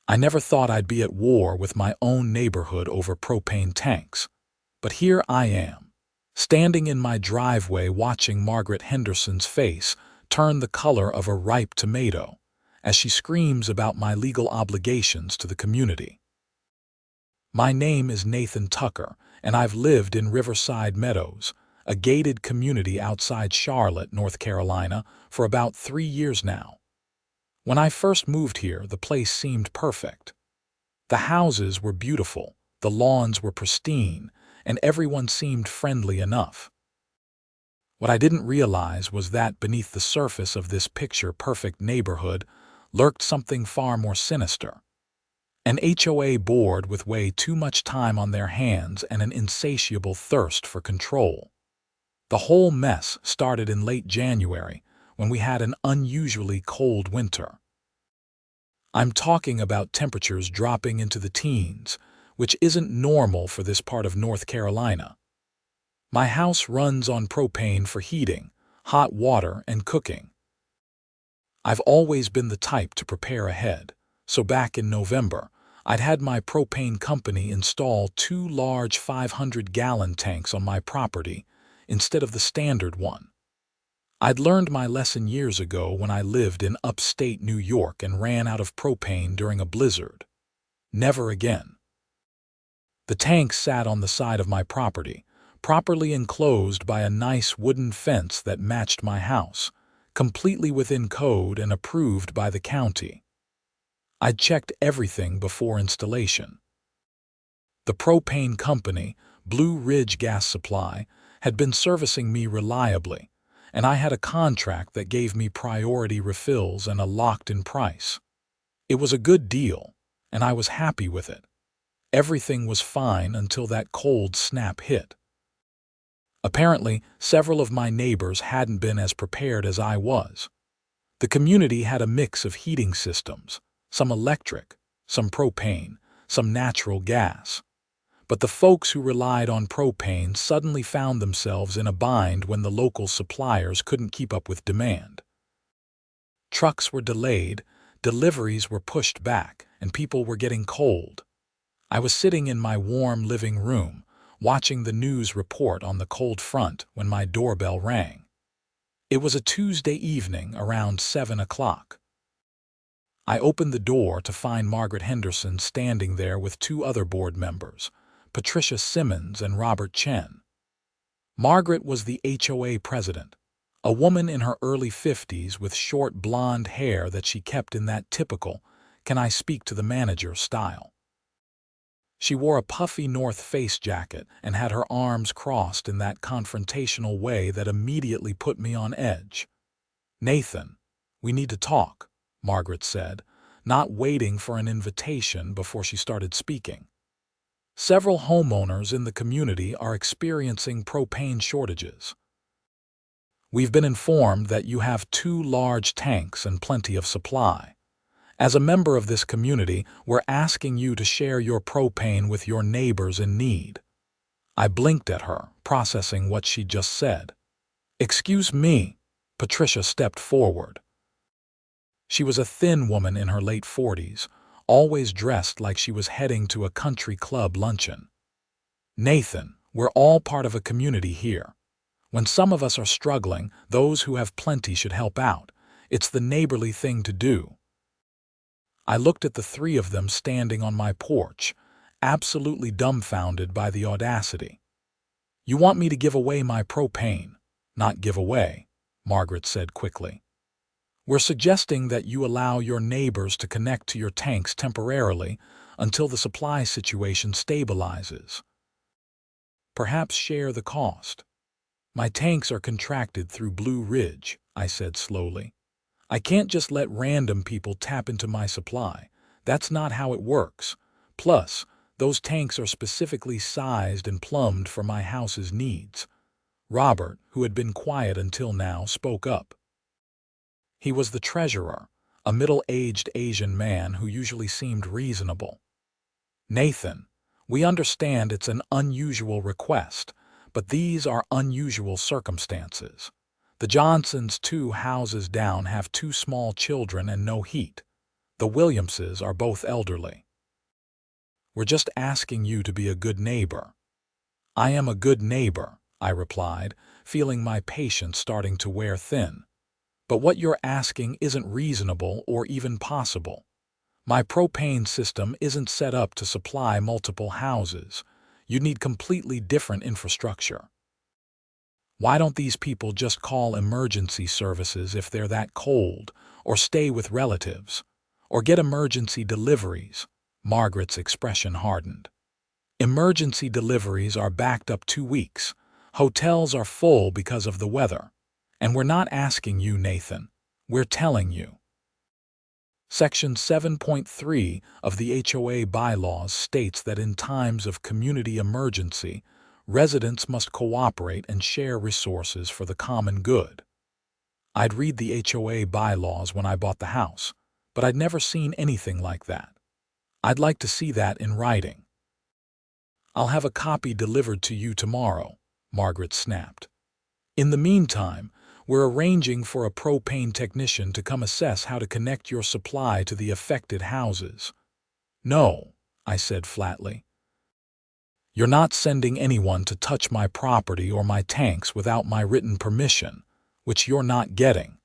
I never thought I'd be at war with my own neighborhood over propane tanks. But here I am, standing in my driveway watching Margaret Henderson's face turn the color of a ripe tomato as she screams about my legal obligations to the community. My name is Nathan Tucker, and I've lived in Riverside Meadows, a gated community outside Charlotte, North Carolina, for about 3 years now. When I first moved here, the place seemed perfect. The houses were beautiful, the lawns were pristine, and everyone seemed friendly enough. What I didn't realize was that beneath the surface of this picture-perfect neighborhood lurked something far more sinister. An HOA board with way too much time on their hands and an insatiable thirst for control. The whole mess started in late January, when we had an unusually cold winter. I'm talking about temperatures dropping into the teens, which isn't normal for this part of North Carolina. My house runs on propane for heating, hot water, and cooking. I've always been the type to prepare ahead, so back in November, I'd had my propane company install 2 large 500-gallon tanks on my property instead of the standard one. I'd learned my lesson years ago when I lived in upstate New York and ran out of propane during a blizzard. Never again. The tanks sat on the side of my property, properly enclosed by a nice wooden fence that matched my house, completely within code and approved by the county. I'd checked everything before installation. The propane company, Blue Ridge Gas Supply, had been servicing me reliably, and I had a contract that gave me priority refills and a locked-in price. It was a good deal, and I was happy with it. Everything was fine until that cold snap hit. Apparently, several of my neighbors hadn't been as prepared as I was. The community had a mix of heating systems, some electric, some propane, some natural gas. But the folks who relied on propane suddenly found themselves in a bind when the local suppliers couldn't keep up with demand. Trucks were delayed, deliveries were pushed back, and people were getting cold. I was sitting in my warm living room, watching the news report on the cold front when my doorbell rang. It was a Tuesday evening around 7 o'clock. I opened the door to find Margaret Henderson standing there with 2 other board members, Patricia Simmons and Robert Chen. Margaret was the HOA president, a woman in her early 50s with short blonde hair that she kept in that typical, "can I speak to the manager" style. She wore a puffy North Face jacket and had her arms crossed in that confrontational way that immediately put me on edge. "Nathan, we need to talk," Margaret said, not waiting for an invitation before she started speaking. "Several homeowners in the community are experiencing propane shortages. We've been informed that you have 2 large tanks and plenty of supply. As a member of this community, we're asking you to share your propane with your neighbors in need." I blinked at her, processing what she just said. "Excuse me," Patricia stepped forward. She was a thin woman in her late 40s, always dressed like she was heading to a country club luncheon. "Nathan, we're all part of a community here. When some of us are struggling, those who have plenty should help out. It's the neighborly thing to do." I looked at the 3 of them standing on my porch, absolutely dumbfounded by the audacity. "You want me to give away my propane?" "Not give away," Margaret said quickly. "We're suggesting that you allow your neighbors to connect to your tanks temporarily until the supply situation stabilizes. Perhaps share the cost." "My tanks are contracted through Blue Ridge," I said slowly. "I can't just let random people tap into my supply. That's not how it works. Plus, those tanks are specifically sized and plumbed for my house's needs." Robert, who had been quiet until now, spoke up. He was the treasurer, a middle-aged Asian man who usually seemed reasonable. "Nathan, we understand it's an unusual request, but these are unusual circumstances. The Johnsons, 2 houses down, have 2 small children and no heat. The Williamses are both elderly. We're just asking you to be a good neighbor. I am a good neighbor, I replied, feeling my patience starting to wear thin. But what you're asking isn't reasonable or even possible. My propane system isn't set up to supply multiple houses. You need completely different infrastructure. Why don't these people just call emergency services if they're that cold, or stay with relatives, or get emergency deliveries? Margaret's expression hardened. Emergency deliveries are backed up 2 weeks. Hotels are full because of the weather. And we're not asking you, Nathan. We're telling you. Section 7.3 of the HOA bylaws states that in times of community emergency, residents must cooperate and share resources for the common good. I'd read the HOA bylaws when I bought the house, but I'd never seen anything like that. I'd like to see that in writing. I'll have a copy delivered to you tomorrow, Margaret snapped. In the meantime, we're arranging for a propane technician to come assess how to connect your supply to the affected houses. No, I said flatly. You're not sending anyone to touch my property or my tanks without my written permission, which you're not getting.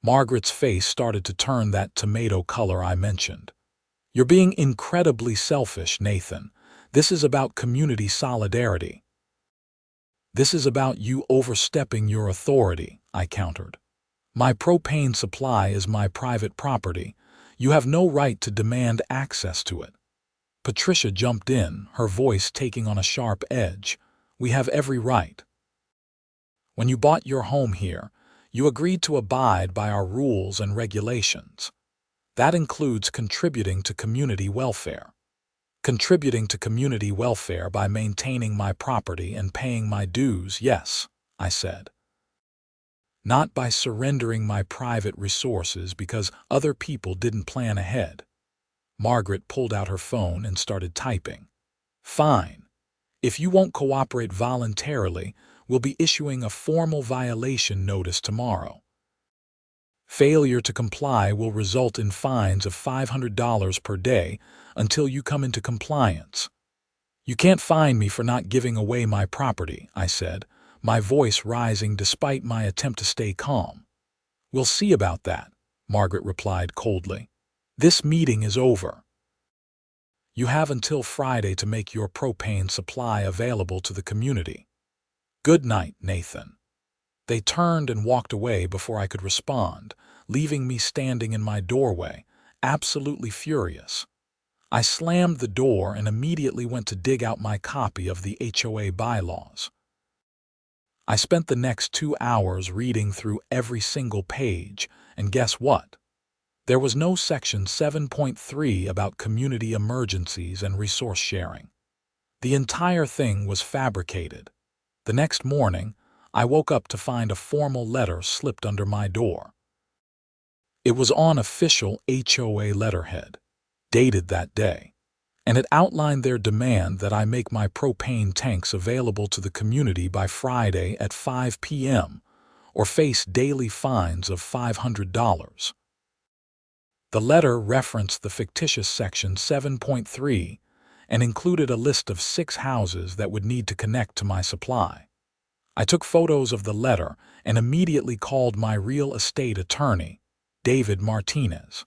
Margaret's face started to turn that tomato color I mentioned. You're being incredibly selfish, Nathan. This is about community solidarity. This is about you overstepping your authority, I countered. My propane supply is my private property. You have no right to demand access to it. Patricia jumped in, her voice taking on a sharp edge. We have every right. When you bought your home here, you agreed to abide by our rules and regulations. That includes contributing to community welfare. Contributing to community welfare by maintaining my property and paying my dues, yes, I said. Not by surrendering my private resources because other people didn't plan ahead. Margaret pulled out her phone and started typing. Fine. If you won't cooperate voluntarily, we'll be issuing a formal violation notice tomorrow. Failure to comply will result in fines of $500 per day until you come into compliance. You can't fine me for not giving away my property, I said, my voice rising despite my attempt to stay calm. We'll see about that, Margaret replied coldly. This meeting is over. You have until Friday to make your propane supply available to the community. Good night, Nathan. They turned and walked away before I could respond, leaving me standing in my doorway, absolutely furious. I slammed the door and immediately went to dig out my copy of the HOA bylaws. I spent the next 2 hours reading through every single page, and guess what? There was no Section 7.3 about community emergencies and resource sharing. The entire thing was fabricated. The next morning, I woke up to find a formal letter slipped under my door. It was on official HOA letterhead, dated that day, and it outlined their demand that I make my propane tanks available to the community by Friday at 5 p.m. or face daily fines of $500. The letter referenced the fictitious Section 7.3 and included a list of 6 houses that would need to connect to my supply. I took photos of the letter and immediately called my real estate attorney, David Martinez.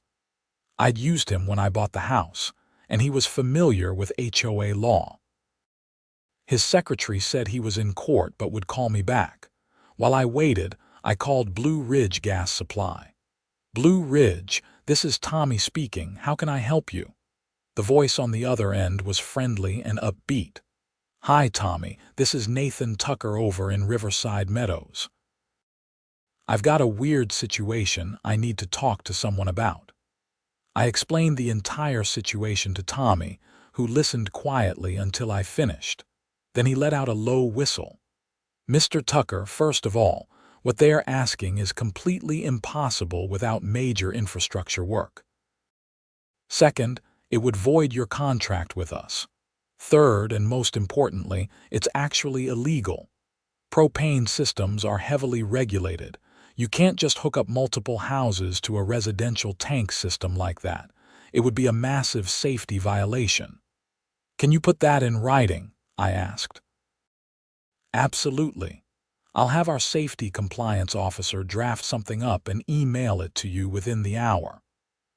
I'd used him when I bought the house, and he was familiar with HOA law. His secretary said he was in court but would call me back. While I waited, I called Blue Ridge Gas Supply. Blue Ridge, this is Tommy speaking. How can I help you? The voice on the other end was friendly and upbeat. Hi, Tommy. This is Nathan Tucker over in Riverside Meadows. I've got a weird situation I need to talk to someone about. I explained the entire situation to Tommy, who listened quietly until I finished. Then he let out a low whistle. Mr. Tucker, first of all, what they are asking is completely impossible without major infrastructure work. Second, it would void your contract with us. Third, and most importantly, it's actually illegal. Propane systems are heavily regulated. You can't just hook up multiple houses to a residential tank system like that. It would be a massive safety violation. Can you put that in writing? I asked. Absolutely. I'll have our safety compliance officer draft something up and email it to you within the hour.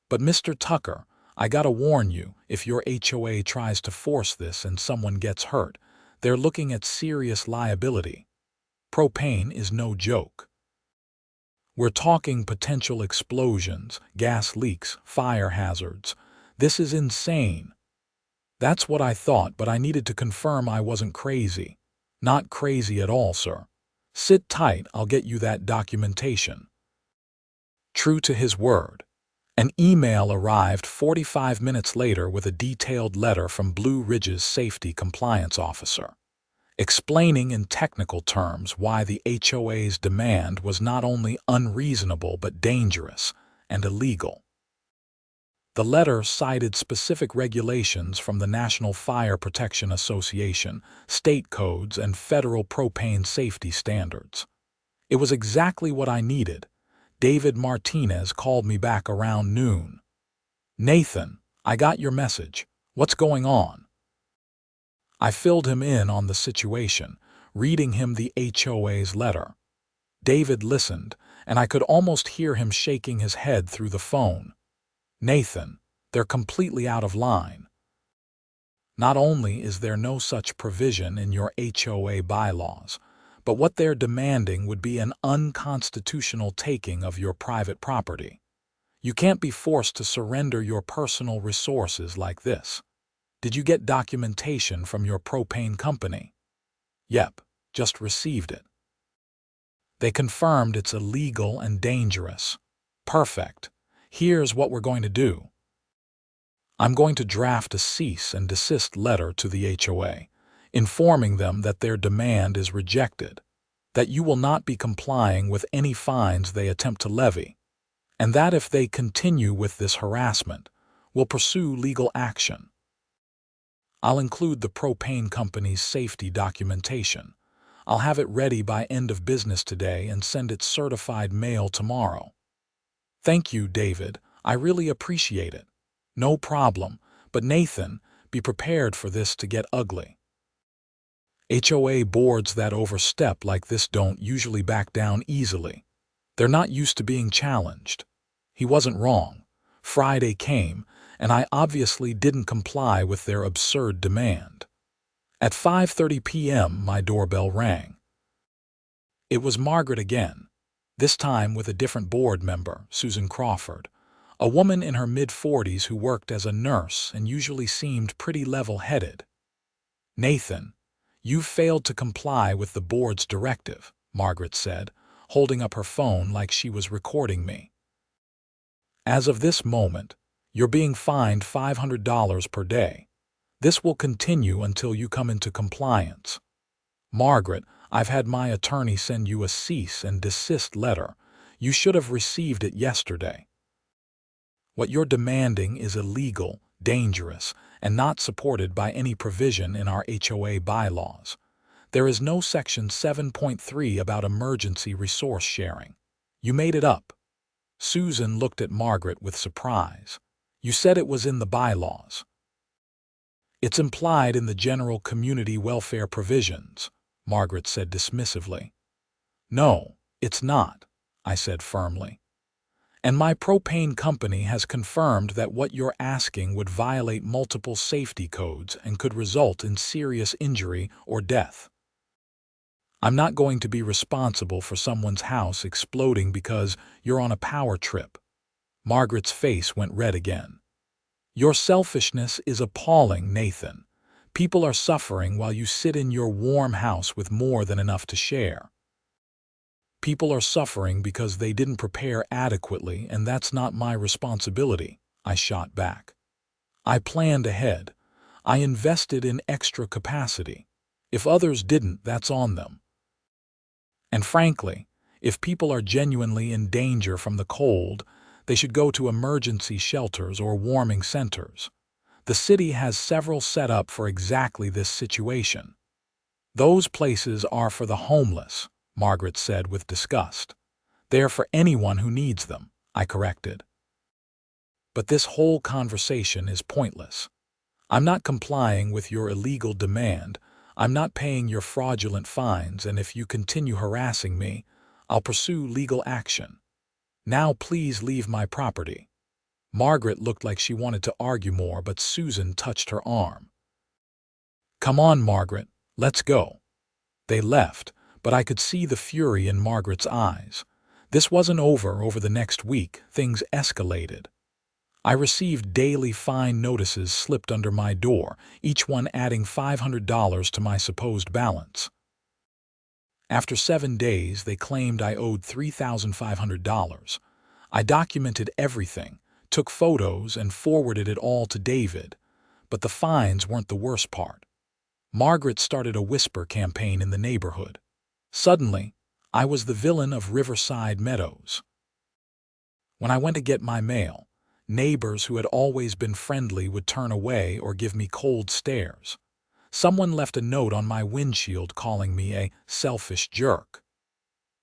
But Mr. Tucker, I gotta warn you, if your HOA tries to force this and someone gets hurt, they're looking at serious liability. Propane is no joke. We're talking potential explosions, gas leaks, fire hazards. This is insane. That's what I thought, but I needed to confirm I wasn't crazy. Not crazy at all, sir. Sit tight, I'll get you that documentation. True to his word, an email arrived 45 minutes later with a detailed letter from Blue Ridge's safety compliance officer, explaining in technical terms why the HOA's demand was not only unreasonable but dangerous and illegal. The letter cited specific regulations from the National Fire Protection Association, state codes, and federal propane safety standards. It was exactly what I needed. David Martinez called me back around noon. "Nathan, I got your message. What's going on?" I filled him in on the situation, reading him the HOA's letter. David listened, and I could almost hear him shaking his head through the phone. "Nathan, they're completely out of line. Not only is there no such provision in your HOA bylaws, but what they're demanding would be an unconstitutional taking of your private property. You can't be forced to surrender your personal resources like this. Did you get documentation from your propane company?" "Yep, just received it." "They confirmed it's illegal and dangerous." "Perfect. Here's what we're going to do. I'm going to draft a cease and desist letter to the HOA, informing them that their demand is rejected, that you will not be complying with any fines they attempt to levy, and that if they continue with this harassment, we'll pursue legal action. I'll include the propane company's safety documentation. I'll have it ready by end of business today and send it certified mail tomorrow." "Thank you, David. I really appreciate it." "No problem. But Nathan, be prepared for this to get ugly. HOA boards that overstep like this don't usually back down easily. They're not used to being challenged." He wasn't wrong. Friday came, and I obviously didn't comply with their absurd demand. At 5:30 p.m., my doorbell rang. It was Margaret again, this time with a different board member, Susan Crawford, a woman in her mid-40s who worked as a nurse and usually seemed pretty level-headed. "Nathan, you've failed to comply with the board's directive," Margaret said, holding up her phone like she was recording me. "As of this moment, you're being fined $500 per day. This will continue until you come into compliance. Margaret, I've had my attorney send you a cease and desist letter. You should have received it yesterday. What you're demanding is illegal, dangerous, and not supported by any provision in our HOA bylaws. There is no Section 7.3 about emergency resource sharing. You made it up." Susan looked at Margaret with surprise. "You said it was in the bylaws." "It's implied in the general community welfare provisions," Margaret said dismissively. "No, it's not," I said firmly. "And my propane company has confirmed that what you're asking would violate multiple safety codes and could result in serious injury or death. I'm not going to be responsible for someone's house exploding because you're on a power trip." Margaret's face went red again. "Your selfishness is appalling, Nathan. People are suffering while you sit in your warm house with more than enough to share. People are suffering because they didn't prepare adequately, and that's not my responsibility," I shot back. "I planned ahead. I invested in extra capacity. If others didn't, that's on them. And frankly, if people are genuinely in danger from the cold, they should go to emergency shelters or warming centers. The city has several set up for exactly this situation." "Those places are for the homeless," Margaret said with disgust. They're for anyone who needs them, I corrected. But this whole conversation is pointless. I'm not complying with your illegal demand, I'm not paying your fraudulent fines, and if you continue harassing me, I'll pursue legal action. Now please leave my property. Margaret looked like she wanted to argue more, but Susan touched her arm. Come on, Margaret, let's go. They left, but I could see the fury in Margaret's eyes. This wasn't over the next week, things escalated. I received daily fine notices slipped under my door, each one adding $500 to my supposed balance. After 7 days, they claimed I owed $3,500. I documented everything, took photos, and forwarded it all to David. But the fines weren't the worst part. Margaret started a whisper campaign in the neighborhood. Suddenly, I was the villain of Riverside Meadows. When I went to get my mail, neighbors who had always been friendly would turn away or give me cold stares. Someone left a note on my windshield calling me a selfish jerk.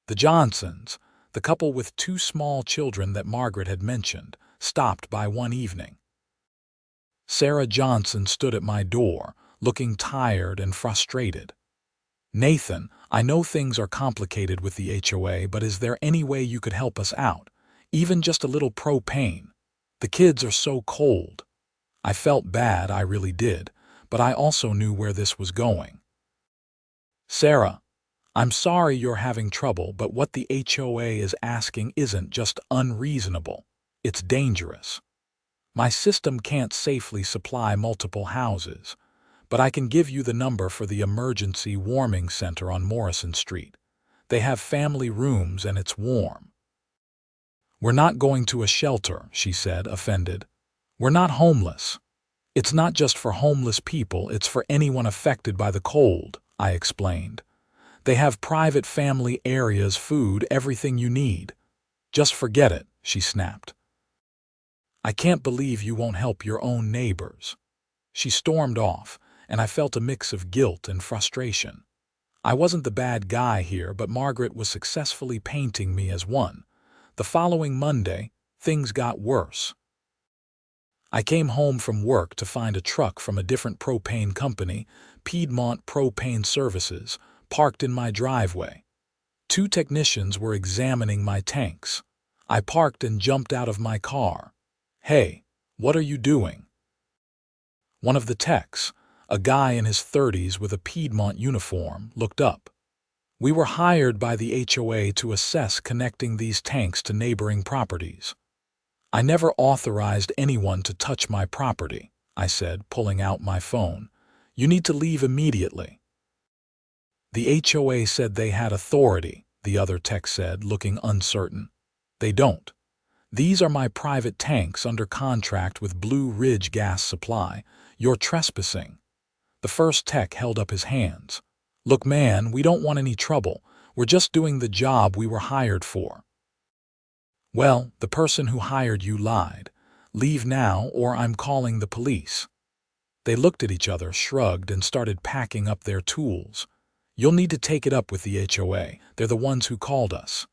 The Johnsons, the couple with 2 small children that Margaret had mentioned, stopped by one evening. Sarah Johnson stood at my door, looking tired and frustrated. Nathan, I know things are complicated with the HOA, but is there any way you could help us out? Even just a little propane. The kids are so cold. I felt bad, I really did, but I also knew where this was going. Sarah, I'm sorry you're having trouble, but what the HOA is asking isn't just unreasonable. It's dangerous. My system can't safely supply multiple houses, but I can give you the number for the emergency warming center on Morrison Street. They have family rooms and it's warm. We're not going to a shelter, she said, offended. We're not homeless. It's not just for homeless people, it's for anyone affected by the cold, I explained. They have private family areas, food, everything you need. Just forget it, she snapped. I can't believe you won't help your own neighbors. She stormed off, and I felt a mix of guilt and frustration. I wasn't the bad guy here, but Margaret was successfully painting me as one. The following Monday, things got worse. I came home from work to find a truck from a different propane company, Piedmont Propane Services, parked in my driveway. 2 technicians were examining my tanks. I parked and jumped out of my car. Hey, what are you doing? One of the techs, a guy in his 30s with a Piedmont uniform, looked up. We were hired by the HOA to assess connecting these tanks to neighboring properties. I never authorized anyone to touch my property, I said, pulling out my phone. You need to leave immediately. The HOA said they had authority, the other tech said, looking uncertain. They don't. These are my private tanks under contract with Blue Ridge Gas Supply. You're trespassing. The first tech held up his hands. Look, man, we don't want any trouble. We're just doing the job we were hired for. Well, the person who hired you lied. Leave now or I'm calling the police. They looked at each other, shrugged, and started packing up their tools. You'll need to take it up with the HOA. They're the ones who called us.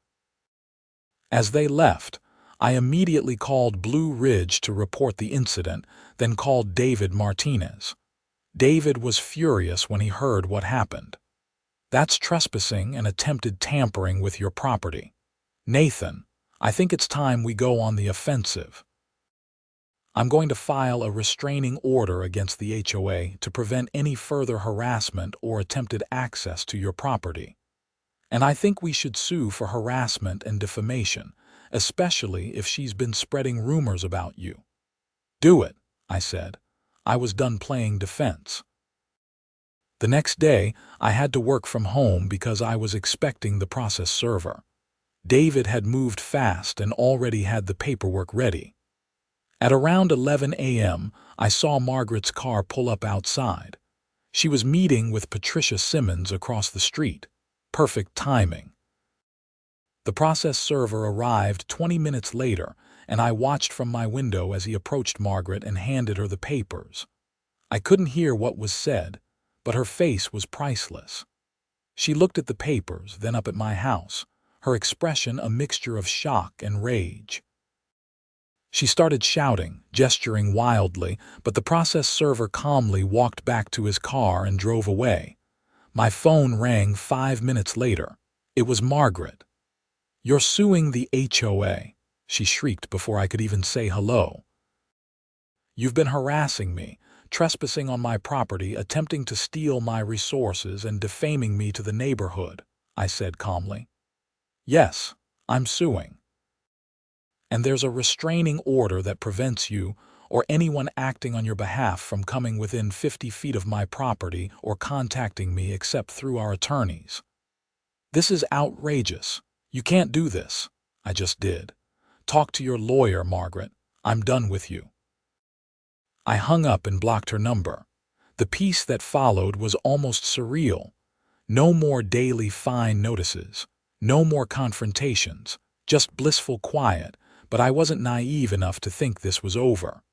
As they left, I immediately called Blue Ridge to report the incident, then called David Martinez. David was furious when he heard what happened. That's trespassing and attempted tampering with your property. Nathan, I think it's time we go on the offensive. I'm going to file a restraining order against the HOA to prevent any further harassment or attempted access to your property. And I think we should sue for harassment and defamation, especially if she's been spreading rumors about you. Do it, I said. I was done playing defense. The next day, I had to work from home because I was expecting the process server. David had moved fast and already had the paperwork ready. At around 11 a.m., I saw Margaret's car pull up outside. She was meeting with Patricia Simmons across the street. Perfect timing. The process server arrived 20 minutes later, and I watched from my window as he approached Margaret and handed her the papers. I couldn't hear what was said, but her face was priceless. She looked at the papers, then up at my house. her expression a mixture of shock and rage. She started shouting, gesturing wildly, but the process server calmly walked back to his car and drove away. My phone rang 5 minutes later. It was Margaret. "You're suing the HOA," she shrieked before I could even say hello. "You've been harassing me, trespassing on my property, attempting to steal my resources, and defaming me to the neighborhood," I said calmly. "Yes, I'm suing. And there's a restraining order that prevents you or anyone acting on your behalf from coming within 50 feet of my property or contacting me except through our attorneys. This is outrageous. You can't do this." I just did. "Talk to your lawyer, Margaret. I'm done with you." I hung up and blocked her number. The peace that followed was almost surreal. No more daily fine notices. No more confrontations. Just blissful quiet, but I wasn't naive enough to think this was over.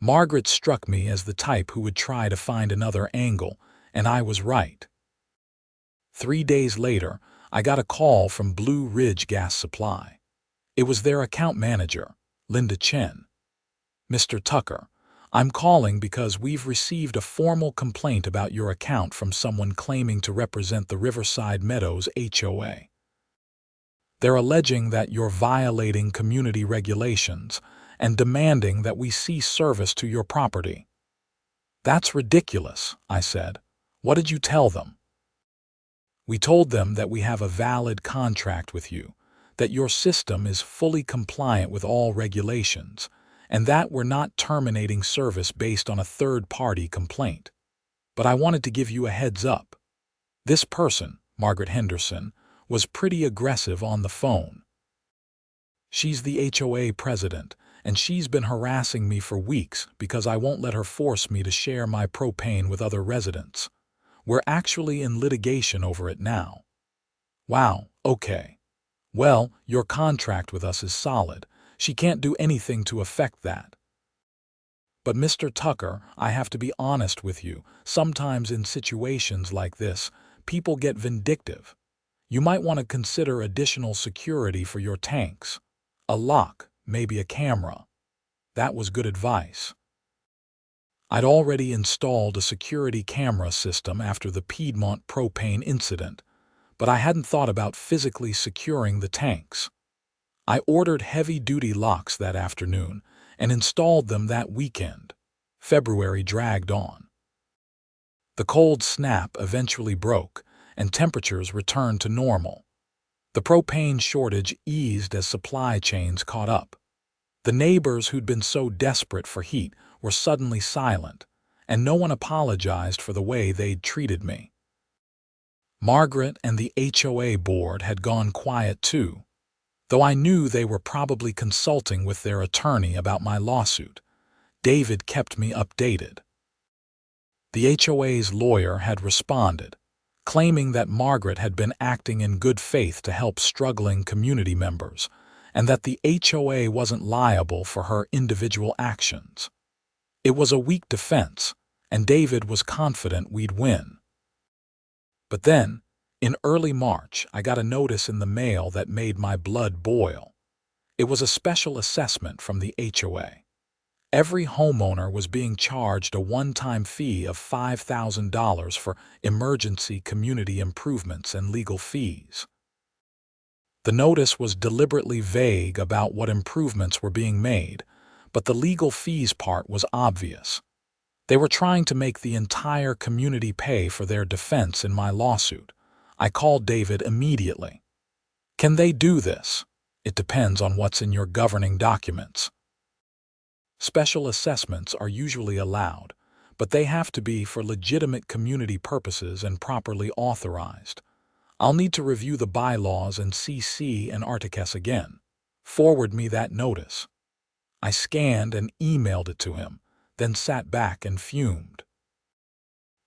Margaret struck me as the type who would try to find another angle, and I was right. 3 days later, I got a call from Blue Ridge Gas Supply. It was their account manager, Linda Chen. "Mr. Tucker, I'm calling because we've received a formal complaint about your account from someone claiming to represent the Riverside Meadows HOA. They're alleging that you're violating community regulations and demanding that we cease service to your property." "That's ridiculous," I said. "What did you tell them?" "We told them that we have a valid contract with you, that your system is fully compliant with all regulations, and that we're not terminating service based on a third-party complaint. But I wanted to give you a heads up. This person, Margaret Henderson, was pretty aggressive on the phone. She's the HOA president, and she's been harassing me for weeks because I won't let her force me to share my propane with other residents. We're actually in litigation over it now." "Wow, okay. Well, your contract with us is solid. She can't do anything to affect that." "But Mr. Tucker, I have to be honest with you. Sometimes in situations like this, people get vindictive. You might want to consider additional security for your tanks. A lock, maybe a camera." That was good advice. I'd already installed a security camera system after the Piedmont propane incident, but I hadn't thought about physically securing the tanks. I ordered heavy-duty locks that afternoon and installed them that weekend. February dragged on. The cold snap eventually broke, and temperatures returned to normal. The propane shortage eased as supply chains caught up. The neighbors who'd been so desperate for heat were suddenly silent, and no one apologized for the way they'd treated me. Margaret and the HOA board had gone quiet too, though I knew they were probably consulting with their attorney about my lawsuit. David kept me updated. The HOA's lawyer had responded, claiming that Margaret had been acting in good faith to help struggling community members, and that the HOA wasn't liable for her individual actions. It was a weak defense, and David was confident we'd win. But then, in early March, I got a notice in the mail that made my blood boil. It was a special assessment from the HOA. Every homeowner was being charged a one-time fee of $5,000 for emergency community improvements and legal fees. The notice was deliberately vague about what improvements were being made, but the legal fees part was obvious. They were trying to make the entire community pay for their defense in my lawsuit. I called David immediately. "Can they do this?" "It depends on what's in your governing documents. Special assessments are usually allowed, but they have to be for legitimate community purposes and properly authorized. I'll need to review the bylaws and CC and Articus again. Forward me that notice." I scanned and emailed it to him, then sat back and fumed.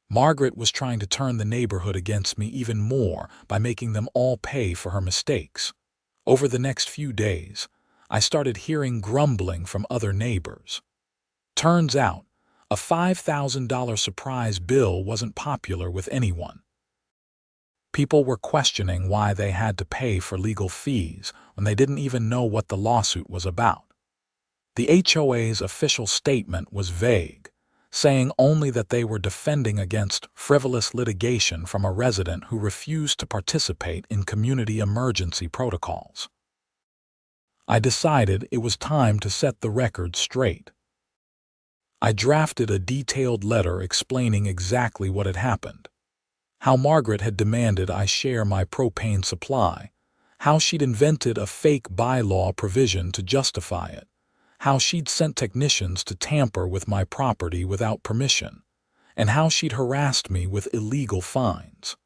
Margaret was trying to turn the neighborhood against me even more by making them all pay for her mistakes. Over the next few days, I started hearing grumbling from other neighbors. Turns out, a $5,000 surprise bill wasn't popular with anyone. People were questioning why they had to pay for legal fees when they didn't even know what the lawsuit was about. The HOA's official statement was vague, saying only that they were defending against frivolous litigation from a resident who refused to participate in community emergency protocols. I decided it was time to set the record straight. I drafted a detailed letter explaining exactly what had happened. How Margaret had demanded I share my propane supply, how she'd invented a fake bylaw provision to justify it, how she'd sent technicians to tamper with my property without permission, and how she'd harassed me with illegal fines.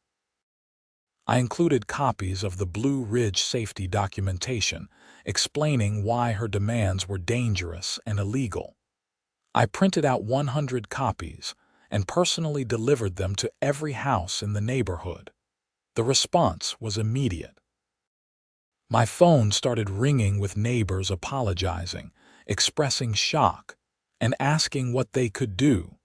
I included copies of the Blue Ridge safety documentation explaining why her demands were dangerous and illegal. I printed out 100 copies and personally delivered them to every house in the neighborhood. The response was immediate. My phone started ringing with neighbors apologizing, expressing shock, and asking what they could do.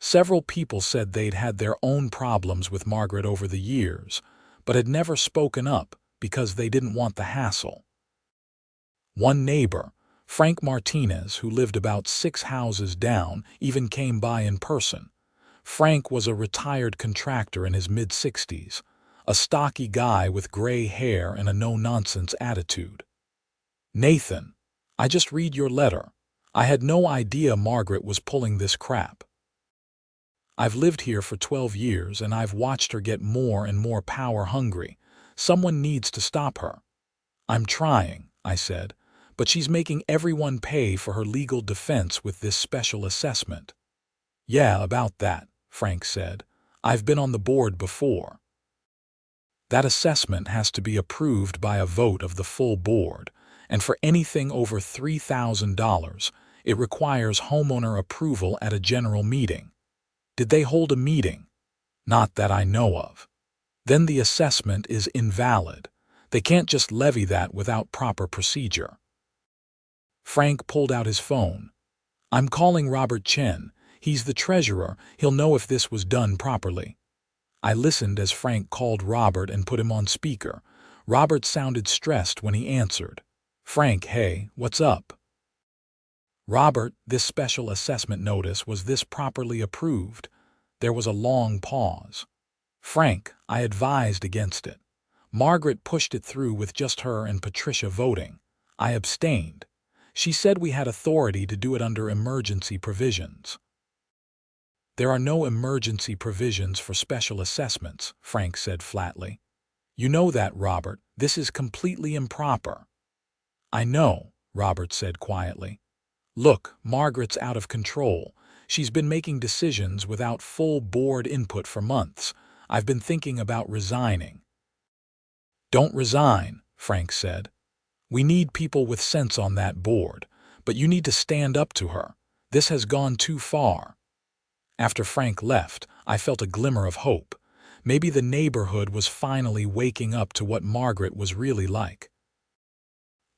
Several people said they'd had their own problems with Margaret over the years, but had never spoken up because they didn't want the hassle. One neighbor, Frank Martinez, who lived about 6 houses down, even came by in person. Frank was a retired contractor in his mid-60s, a stocky guy with gray hair and a no-nonsense attitude. "Nathan, I just read your letter. I had no idea Margaret was pulling this crap. I've lived here for 12 years and I've watched her get more and more power-hungry. Someone needs to stop her." "I'm trying," I said, "but she's making everyone pay for her legal defense with this special assessment." "Yeah, about that," Frank said. "I've been on the board before. That assessment has to be approved by a vote of the full board, and for anything over $3,000, it requires homeowner approval at a general meeting." "Did they hold a meeting?" "Not that I know of." "Then the assessment is invalid. They can't just levy that without proper procedure." Frank pulled out his phone. "I'm calling Robert Chen. He's the treasurer. He'll know if this was done properly." I listened as Frank called Robert and put him on speaker. Robert sounded stressed when he answered. "Frank, hey, what's up?" "Robert, this special assessment notice, was this properly approved?" There was a long pause. "Frank, I advised against it. Margaret pushed it through with just her and Patricia voting. I abstained. She said we had authority to do it under emergency provisions." "There are no emergency provisions for special assessments," Frank said flatly. "You know that, Robert. This is completely improper." "I know," Robert said quietly. "Look, Margaret's out of control. She's been making decisions without full board input for months. I've been thinking about resigning." "Don't resign," Frank said. "We need people with sense on that board, but you need to stand up to her. This has gone too far." After Frank left, I felt a glimmer of hope. Maybe the neighborhood was finally waking up to what Margaret was really like.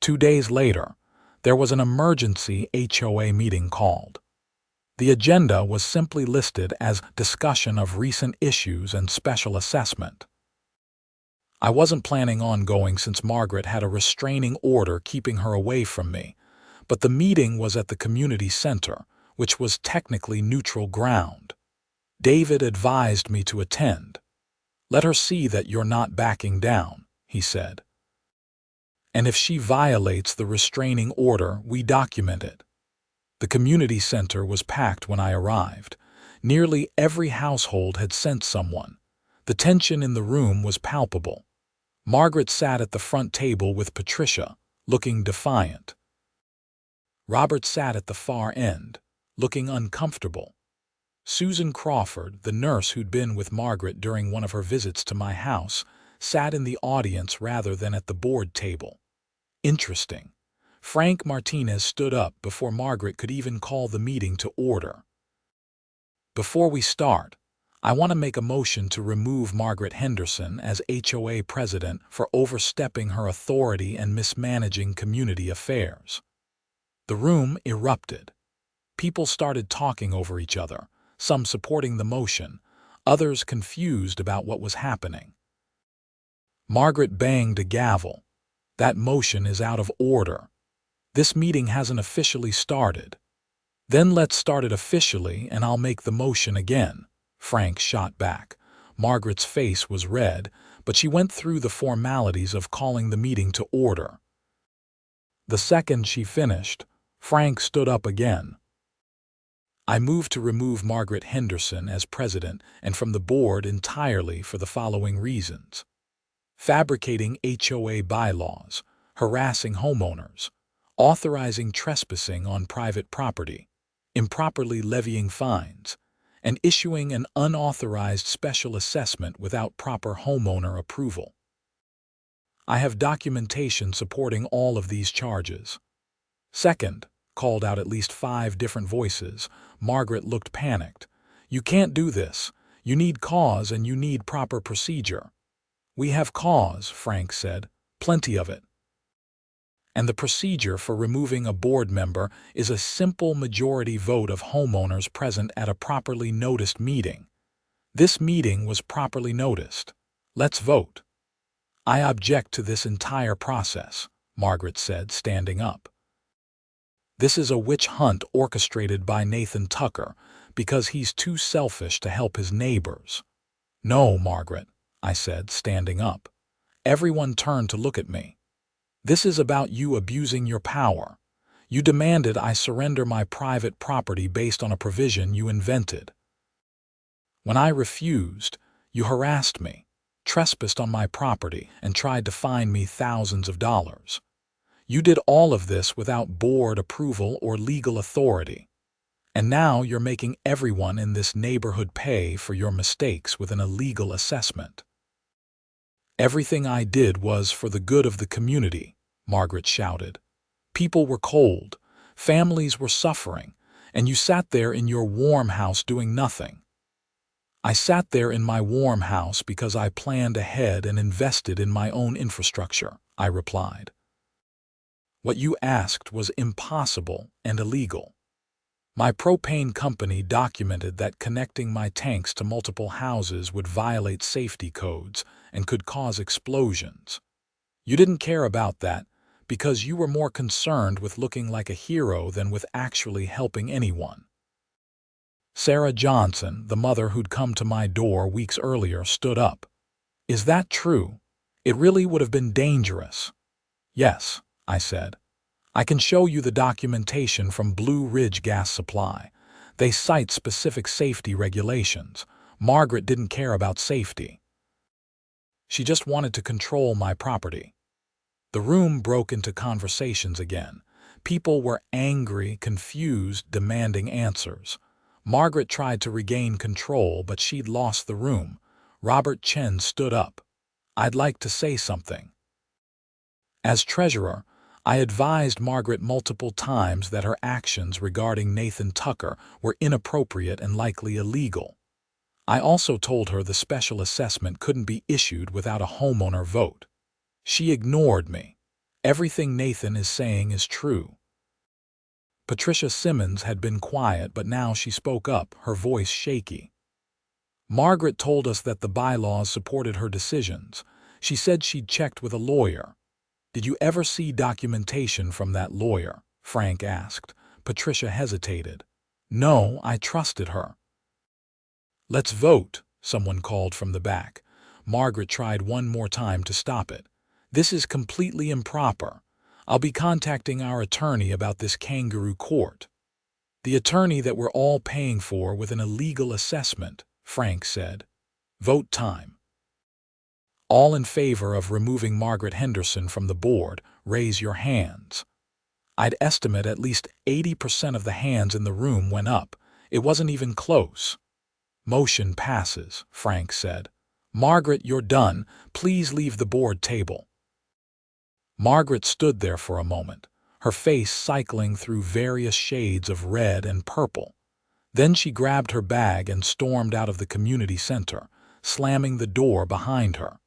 2 days later, there was an emergency HOA meeting called. The agenda was simply listed as discussion of recent issues and special assessment. I wasn't planning on going since Margaret had a restraining order keeping her away from me, but the meeting was at the community center, which was technically neutral ground. David advised me to attend. "Let her see that you're not backing down," he said. "And if she violates the restraining order, we document it." The community center was packed when I arrived. Nearly every household had sent someone. The tension in the room was palpable. Margaret sat at the front table with Patricia, looking defiant. Robert sat at the far end, looking uncomfortable. Susan Crawford, the nurse who'd been with Margaret during one of her visits to my house, sat in the audience rather than at the board table. Interesting. Frank Martinez stood up before Margaret could even call the meeting to order. "Before we start, I want to make a motion to remove Margaret Henderson as HOA president for overstepping her authority and mismanaging community affairs." The room erupted. People started talking over each other, some supporting the motion, others confused about what was happening. Margaret banged a gavel. That motion is out of order. This meeting hasn't officially started. Then let's start it officially and I'll make the motion again, Frank shot back. Margaret's face was red, but she went through the formalities of calling the meeting to order. The second she finished, Frank stood up again. I move to remove Margaret Henderson as president and from the board entirely for the following reasons: fabricating HOA bylaws, harassing homeowners, authorizing trespassing on private property, improperly levying fines, and issuing an unauthorized special assessment without proper homeowner approval. I have documentation supporting all of these charges. Second, called out at least 5 different voices, Margaret looked panicked. You can't do this. You need cause and you need proper procedure. We have cause, Frank said. Plenty of it. And the procedure for removing a board member is a simple majority vote of homeowners present at a properly noticed meeting. This meeting was properly noticed. Let's vote. I object to this entire process, Margaret said, standing up. This is a witch hunt orchestrated by Nathan Tucker because he's too selfish to help his neighbors. No, Margaret, I said, standing up. Everyone turned to look at me. This is about you abusing your power. You demanded I surrender my private property based on a provision you invented. When I refused, you harassed me, trespassed on my property, and tried to fine me thousands of dollars. You did all of this without board approval or legal authority. And now you're making everyone in this neighborhood pay for your mistakes with an illegal assessment. Everything I did was for the good of the community, Margaret shouted. People were cold, families were suffering, and you sat there in your warm house doing nothing. I sat there in my warm house because I planned ahead and invested in my own infrastructure, I replied. What you asked was impossible and illegal. My propane company documented that connecting my tanks to multiple houses would violate safety codes and could cause explosions. You didn't care about that because you were more concerned with looking like a hero than with actually helping anyone. Sarah Johnson, the mother who'd come to my door weeks earlier, stood up. Is that true? It really would have been dangerous. Yes, I said. I can show you the documentation from Blue Ridge Gas Supply. They cite specific safety regulations. Margaret didn't care about safety. She just wanted to control my property. The room broke into conversations again. People were angry, confused, demanding answers. Margaret tried to regain control, but she'd lost the room. Robert Chen stood up. I'd like to say something. As treasurer, I advised Margaret multiple times that her actions regarding Nathan Tucker were inappropriate and likely illegal. I also told her the special assessment couldn't be issued without a homeowner vote. She ignored me. Everything Nathan is saying is true. Patricia Simmons had been quiet, but now she spoke up, her voice shaky. Margaret told us that the bylaws supported her decisions. She said she'd checked with a lawyer. Did you ever see documentation from that lawyer? Frank asked. Patricia hesitated. No, I trusted her. Let's vote, someone called from the back. Margaret tried one more time to stop it. This is completely improper. I'll be contacting our attorney about this kangaroo court. The attorney that we're all paying for with an illegal assessment, Frank said. Vote time. All in favor of removing Margaret Henderson from the board, raise your hands. I'd estimate at least 80% of the hands in the room went up. It wasn't even close. Motion passes, Frank said. Margaret, you're done. Please leave the board table. Margaret stood there for a moment, her face cycling through various shades of red and purple. Then she grabbed her bag and stormed out of the community center, slamming the door behind her.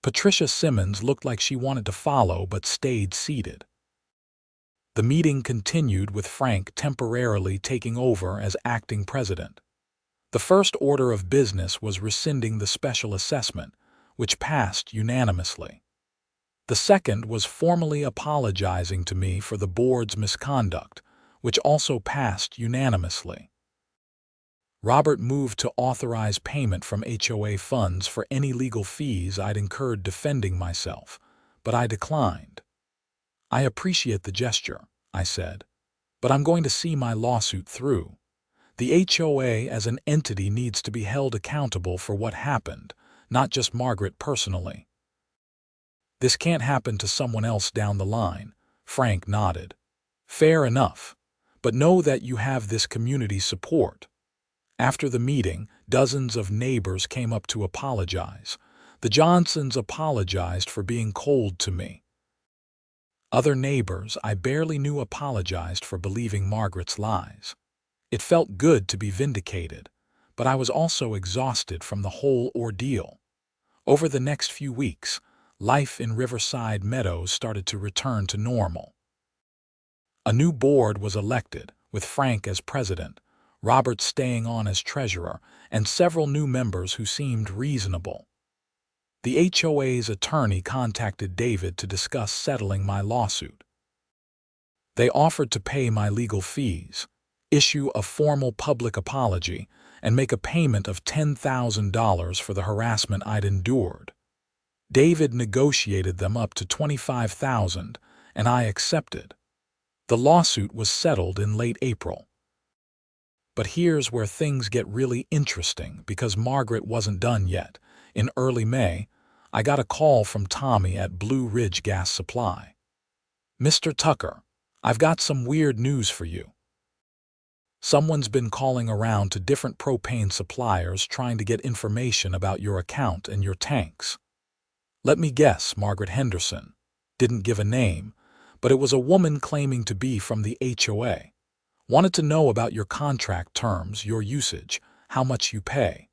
Patricia Simmons looked like she wanted to follow but stayed seated. The meeting continued with Frank temporarily taking over as acting president. The first order of business was rescinding the special assessment, which passed unanimously. The second was formally apologizing to me for the board's misconduct, which also passed unanimously. Robert moved to authorize payment from HOA funds for any legal fees I'd incurred defending myself, but I declined. "I appreciate the gesture," I said, "but I'm going to see my lawsuit through. The HOA as an entity needs to be held accountable for what happened, not just Margaret personally." "This can't happen to someone else down the line," Frank nodded. "Fair enough, but know that you have this community support." After the meeting, dozens of neighbors came up to apologize. The Johnsons apologized for being cold to me. Other neighbors I barely knew apologized for believing Margaret's lies. It felt good to be vindicated, but I was also exhausted from the whole ordeal. Over the next few weeks, life in Riverside Meadows started to return to normal. A new board was elected, with Frank as president, Robert staying on as treasurer, and several new members who seemed reasonable. The HOA's attorney contacted David to discuss settling my lawsuit. They offered to pay my legal fees, issue a formal public apology, and make a payment of $10,000 for the harassment I'd endured. David negotiated them up to $25,000, and I accepted. The lawsuit was settled in late April. But here's where things get really interesting, because Margaret wasn't done yet. In early May, I got a call from Tommy at Blue Ridge Gas Supply. "Mr. Tucker, I've got some weird news for you. Someone's been calling around to different propane suppliers trying to get information about your account and your tanks. Let me guess, Margaret Henderson didn't give a name, but it was a woman claiming to be from the HOA. Wanted to know about your contract terms, your usage, how much you pay.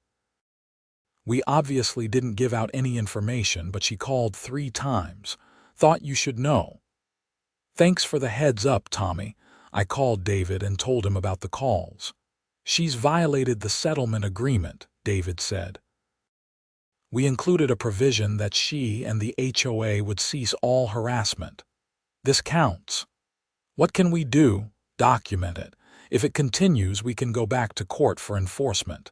We obviously didn't give out any information, but she called 3 times. Thought you should know." "Thanks for the heads up, Tommy." I called David and told him about the calls. "She's violated the settlement agreement," David said. "We included a provision that she and the HOA would cease all harassment. This counts. What can we do? Document it. If it continues, we can go back to court for enforcement."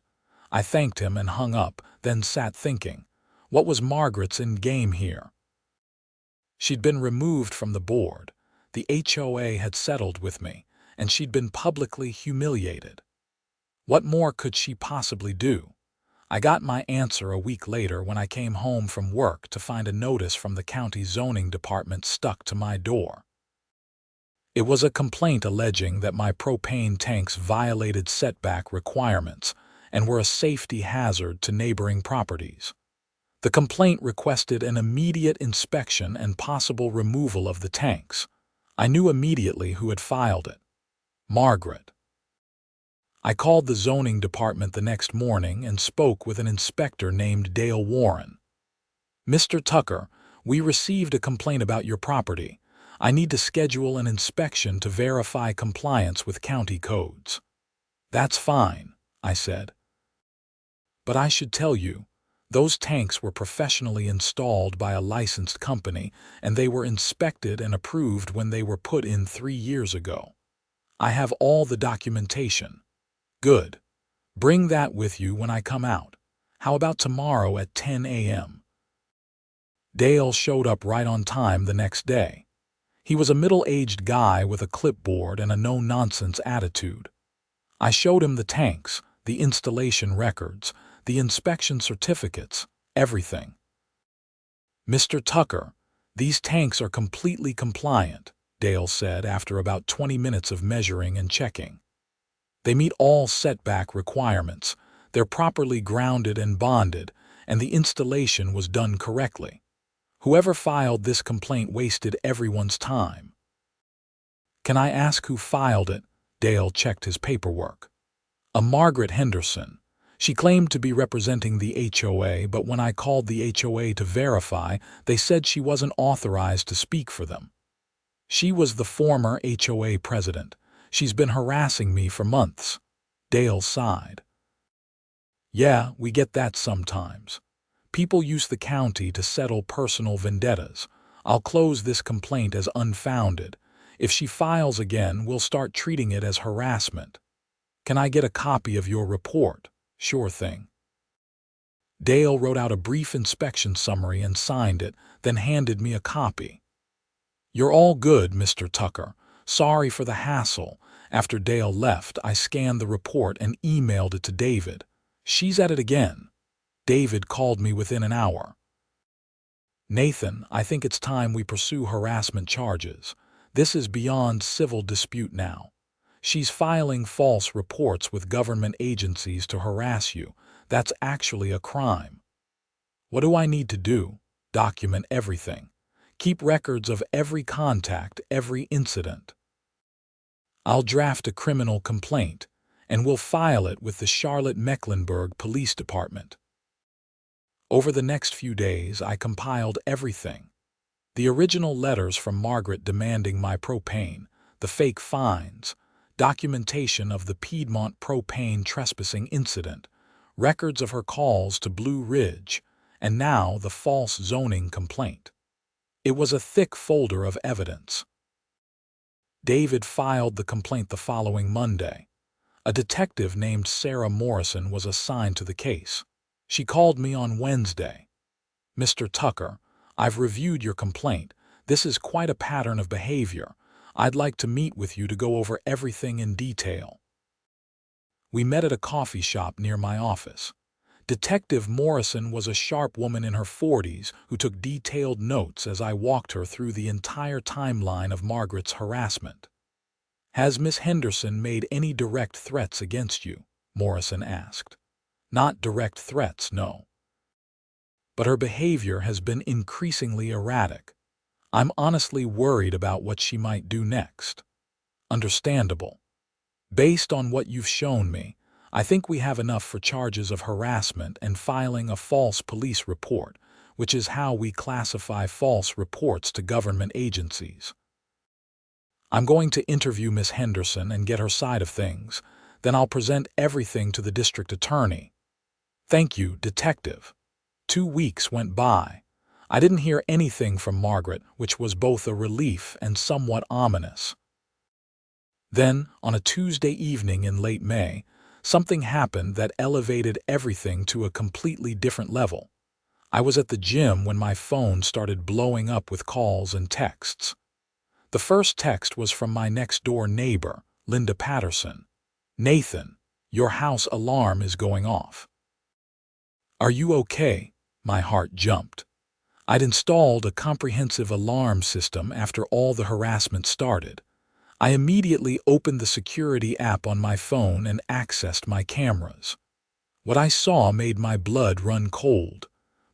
I thanked him and hung up, then sat thinking, what was Margaret's end game here? She'd been removed from the board. The HOA had settled with me, and she'd been publicly humiliated. What more could she possibly do? I got my answer a week later when I came home from work to find a notice from the county zoning department stuck to my door. It was a complaint alleging that my propane tanks violated setback requirements and were a safety hazard to neighboring properties. The complaint requested an immediate inspection and possible removal of the tanks. I knew immediately who had filed it: Margaret. I called the zoning department the next morning and spoke with an inspector named Dale Warren. "Mr. Tucker, we received a complaint about your property. I need to schedule an inspection to verify compliance with county codes." "That's fine," I said. "But I should tell you, those tanks were professionally installed by a licensed company, and they were inspected and approved when they were put in 3 years ago. I have all the documentation." "Good. Bring that with you when I come out. How about tomorrow at 10 a.m.? Dale showed up right on time the next day. He was a middle-aged guy with a clipboard and a no-nonsense attitude. I showed him the tanks, the installation records, the inspection certificates, everything. "Mr. Tucker, these tanks are completely compliant," Dale said after about 20 minutes of measuring and checking. "They meet all setback requirements, they're properly grounded and bonded, and the installation was done correctly. Whoever filed this complaint wasted everyone's time." "Can I ask who filed it?" Dale checked his paperwork. "A Margaret Henderson. She claimed to be representing the HOA, but when I called the HOA to verify, they said she wasn't authorized to speak for them. She was the former HOA president. She's been harassing me for months." Dale sighed. "Yeah, we get that sometimes. People use the county to settle personal vendettas. I'll close this complaint as unfounded. If she files again, we'll start treating it as harassment. Can I get a copy of your report? Sure thing. Dale wrote out a brief inspection summary and signed it, then handed me a copy. You're all good, Mr. Tucker. Sorry for the hassle. After Dale left, I scanned the report and emailed it to David. She's at it again. David called me within an hour. Nathan, I think it's time we pursue harassment charges. This is beyond civil dispute now. She's filing false reports with government agencies to harass you. That's actually a crime. What do I need to do? Document everything. Keep records of every contact, every incident. I'll draft a criminal complaint, and we'll file it with the Charlotte-Mecklenburg Police Department. Over the next few days, I compiled everything. The original letters from Margaret demanding my propane, the fake fines, documentation of the Piedmont propane trespassing incident, records of her calls to Blue Ridge, and now the false zoning complaint. It was a thick folder of evidence. David filed the complaint the following Monday. A detective named Sarah Morrison was assigned to the case. She called me on Wednesday. Mr. Tucker, I've reviewed your complaint. This is quite a pattern of behavior. I'd like to meet with you to go over everything in detail. We met at a coffee shop near my office. Detective Morrison was a sharp woman in her 40s who took detailed notes as I walked her through the entire timeline of Margaret's harassment. Has Miss Henderson made any direct threats against you? Morrison asked. Not direct threats, no. But her behavior has been increasingly erratic. I'm honestly worried about what she might do next. Understandable. Based on what you've shown me, I think we have enough for charges of harassment and filing a false police report, which is how we classify false reports to government agencies. I'm going to interview Miss Henderson and get her side of things. Then I'll present everything to the district attorney. Thank you, Detective. 2 weeks went by. I didn't hear anything from Margaret, which was both a relief and somewhat ominous. Then, on a Tuesday evening in late May, something happened that elevated everything to a completely different level. I was at the gym when my phone started blowing up with calls and texts. The first text was from my next-door neighbor, Linda Patterson. Nathan, your house alarm is going off. Are you okay? My heart jumped. I'd installed a comprehensive alarm system after all the harassment started. I immediately opened the security app on my phone and accessed my cameras. What I saw made my blood run cold.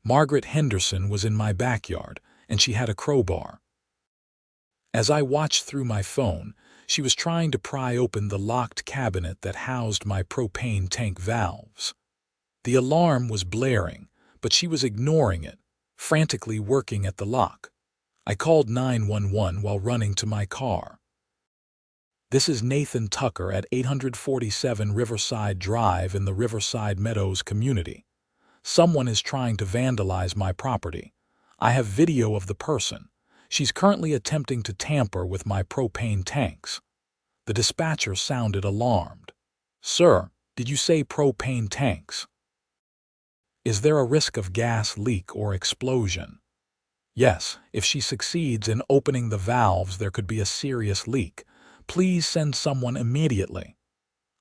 Margaret Henderson was in my backyard, and she had a crowbar. As I watched through my phone, she was trying to pry open the locked cabinet that housed my propane tank valves. The alarm was blaring, but she was ignoring it, frantically working at the lock. I called 911 while running to my car. This is Nathan Tucker at 847 Riverside Drive in the Riverside Meadows community. Someone is trying to vandalize my property. I have video of the person. She's currently attempting to tamper with my propane tanks. The dispatcher sounded alarmed. Sir, did you say propane tanks? Is there a risk of gas leak or explosion? Yes, if she succeeds in opening the valves, there could be a serious leak. Please send someone immediately.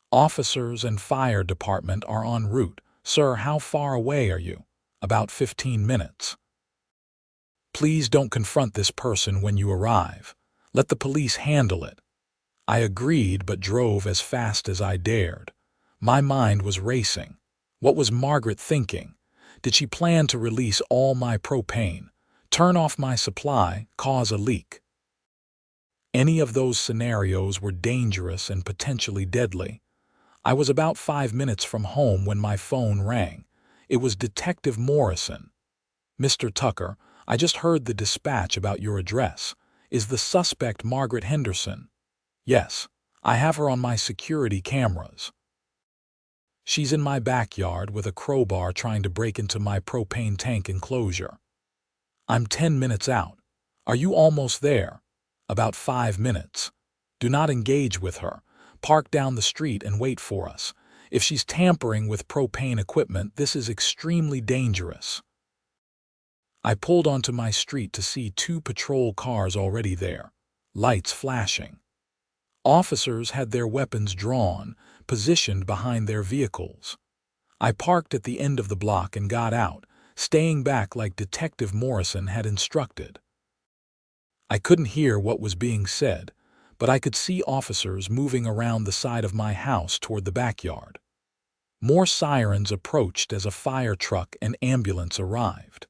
Officers and fire department are en route. Sir, how far away are you? About 15 minutes. Please don't confront this person when you arrive. Let the police handle it. I agreed but drove as fast as I dared. My mind was racing. What was Margaret thinking? Did she plan to release all my propane, turn off my supply, cause a leak? Any of those scenarios were dangerous and potentially deadly. I was about 5 minutes from home when my phone rang. It was Detective Morrison. Mr. Tucker, I just heard the dispatch about your address. Is the suspect Margaret Henderson? Yes, I have her on my security cameras. She's in my backyard with a crowbar trying to break into my propane tank enclosure. I'm 10 minutes out. Are you almost there? About 5 minutes. Do not engage with her. Park down the street and wait for us. If she's tampering with propane equipment, this is extremely dangerous. I pulled onto my street to see 2 patrol cars already there, lights flashing. Officers had their weapons drawn, positioned behind their vehicles. I parked at the end of the block and got out, staying back like Detective Morrison had instructed. I couldn't hear what was being said, but I could see officers moving around the side of my house toward the backyard. More sirens approached as a fire truck and ambulance arrived.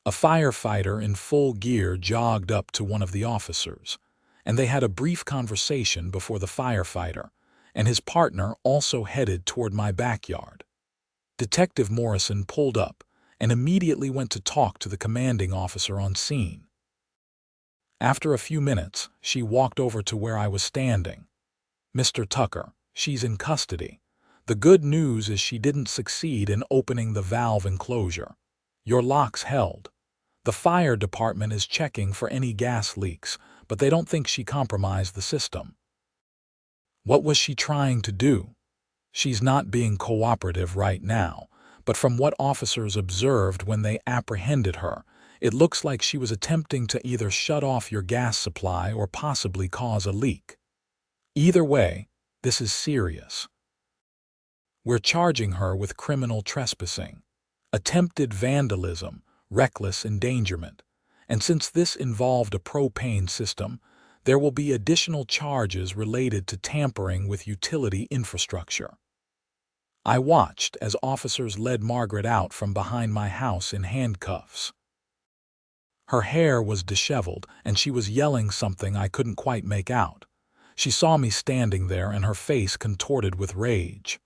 A firefighter in full gear jogged up to one of the officers, and they had a brief conversation before the firefighter and his partner also headed toward my backyard. Detective Morrison pulled up and immediately went to talk to the commanding officer on scene. After a few minutes, she walked over to where I was standing. "Mr. Tucker, she's in custody. The good news is she didn't succeed in opening the valve enclosure. Your lock's held. The fire department is checking for any gas leaks, but they don't think she compromised the system." What was she trying to do? She's not being cooperative right now, but from what officers observed when they apprehended her, it looks like she was attempting to either shut off your gas supply or possibly cause a leak. Either way, this is serious. We're charging her with criminal trespassing, attempted vandalism, reckless endangerment, and since this involved a propane system, there will be additional charges related to tampering with utility infrastructure. I watched as officers led Margaret out from behind my house in handcuffs. Her hair was disheveled, and she was yelling something I couldn't quite make out. She saw me standing there, and her face contorted with rage.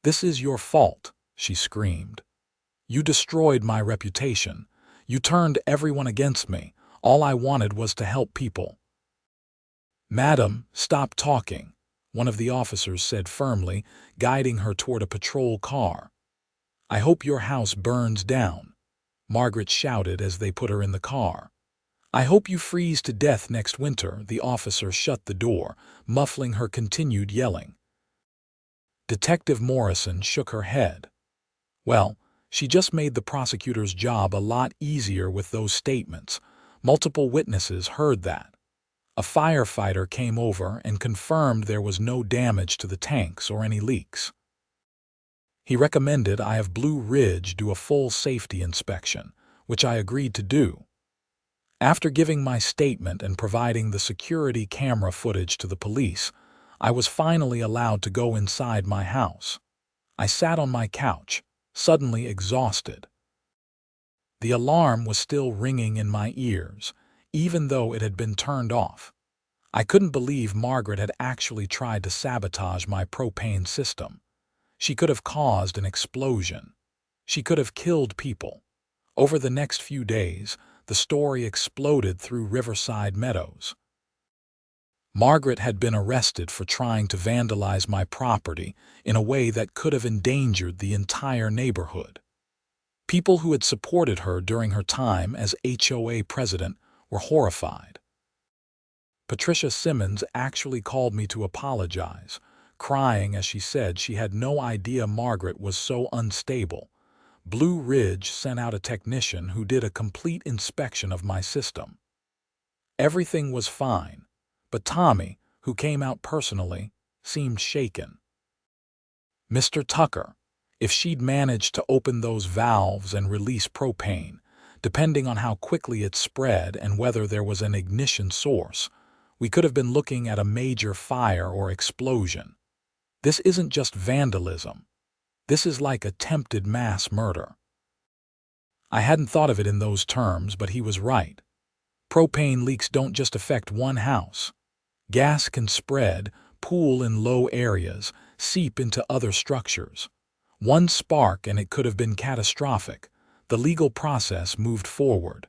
"This is your fault," she screamed. "You destroyed my reputation. You turned everyone against me. All I wanted was to help people." "Madam, stop talking," one of the officers said firmly, guiding her toward a patrol car. "I hope your house burns down," Margaret shouted as they put her in the car. "I hope you freeze to death next winter." The officer shut the door, muffling her continued yelling. Detective Morrison shook her head. "Well, she just made the prosecutor's job a lot easier with those statements. Multiple witnesses heard that. A firefighter came over and confirmed there was no damage to the tanks or any leaks. He recommended I have Blue Ridge do a full safety inspection, which I agreed to do. After giving my statement and providing the security camera footage to the police, I was finally allowed to go inside my house. I sat on my couch, suddenly exhausted. The alarm was still ringing in my ears, even though it had been turned off. I couldn't believe Margaret had actually tried to sabotage my propane system. She could have caused an explosion. She could have killed people. Over the next few days, the story exploded through Riverside Meadows. Margaret had been arrested for trying to vandalize my property in a way that could have endangered the entire neighborhood. People who had supported her during her time as HOA president were horrified. Patricia Simmons actually called me to apologize, crying as she said she had no idea Margaret was so unstable. Blue Ridge sent out a technician who did a complete inspection of my system. Everything was fine, but Tommy, who came out personally, seemed shaken. "Mr. Tucker, if she'd managed to open those valves and release propane, depending on how quickly it spread and whether there was an ignition source, we could have been looking at a major fire or explosion. This isn't just vandalism. This is like attempted mass murder." I hadn't thought of it in those terms, but he was right. Propane leaks don't just affect one house. Gas can spread, pool in low areas, seep into other structures. One spark and it could have been catastrophic. The legal process moved forward.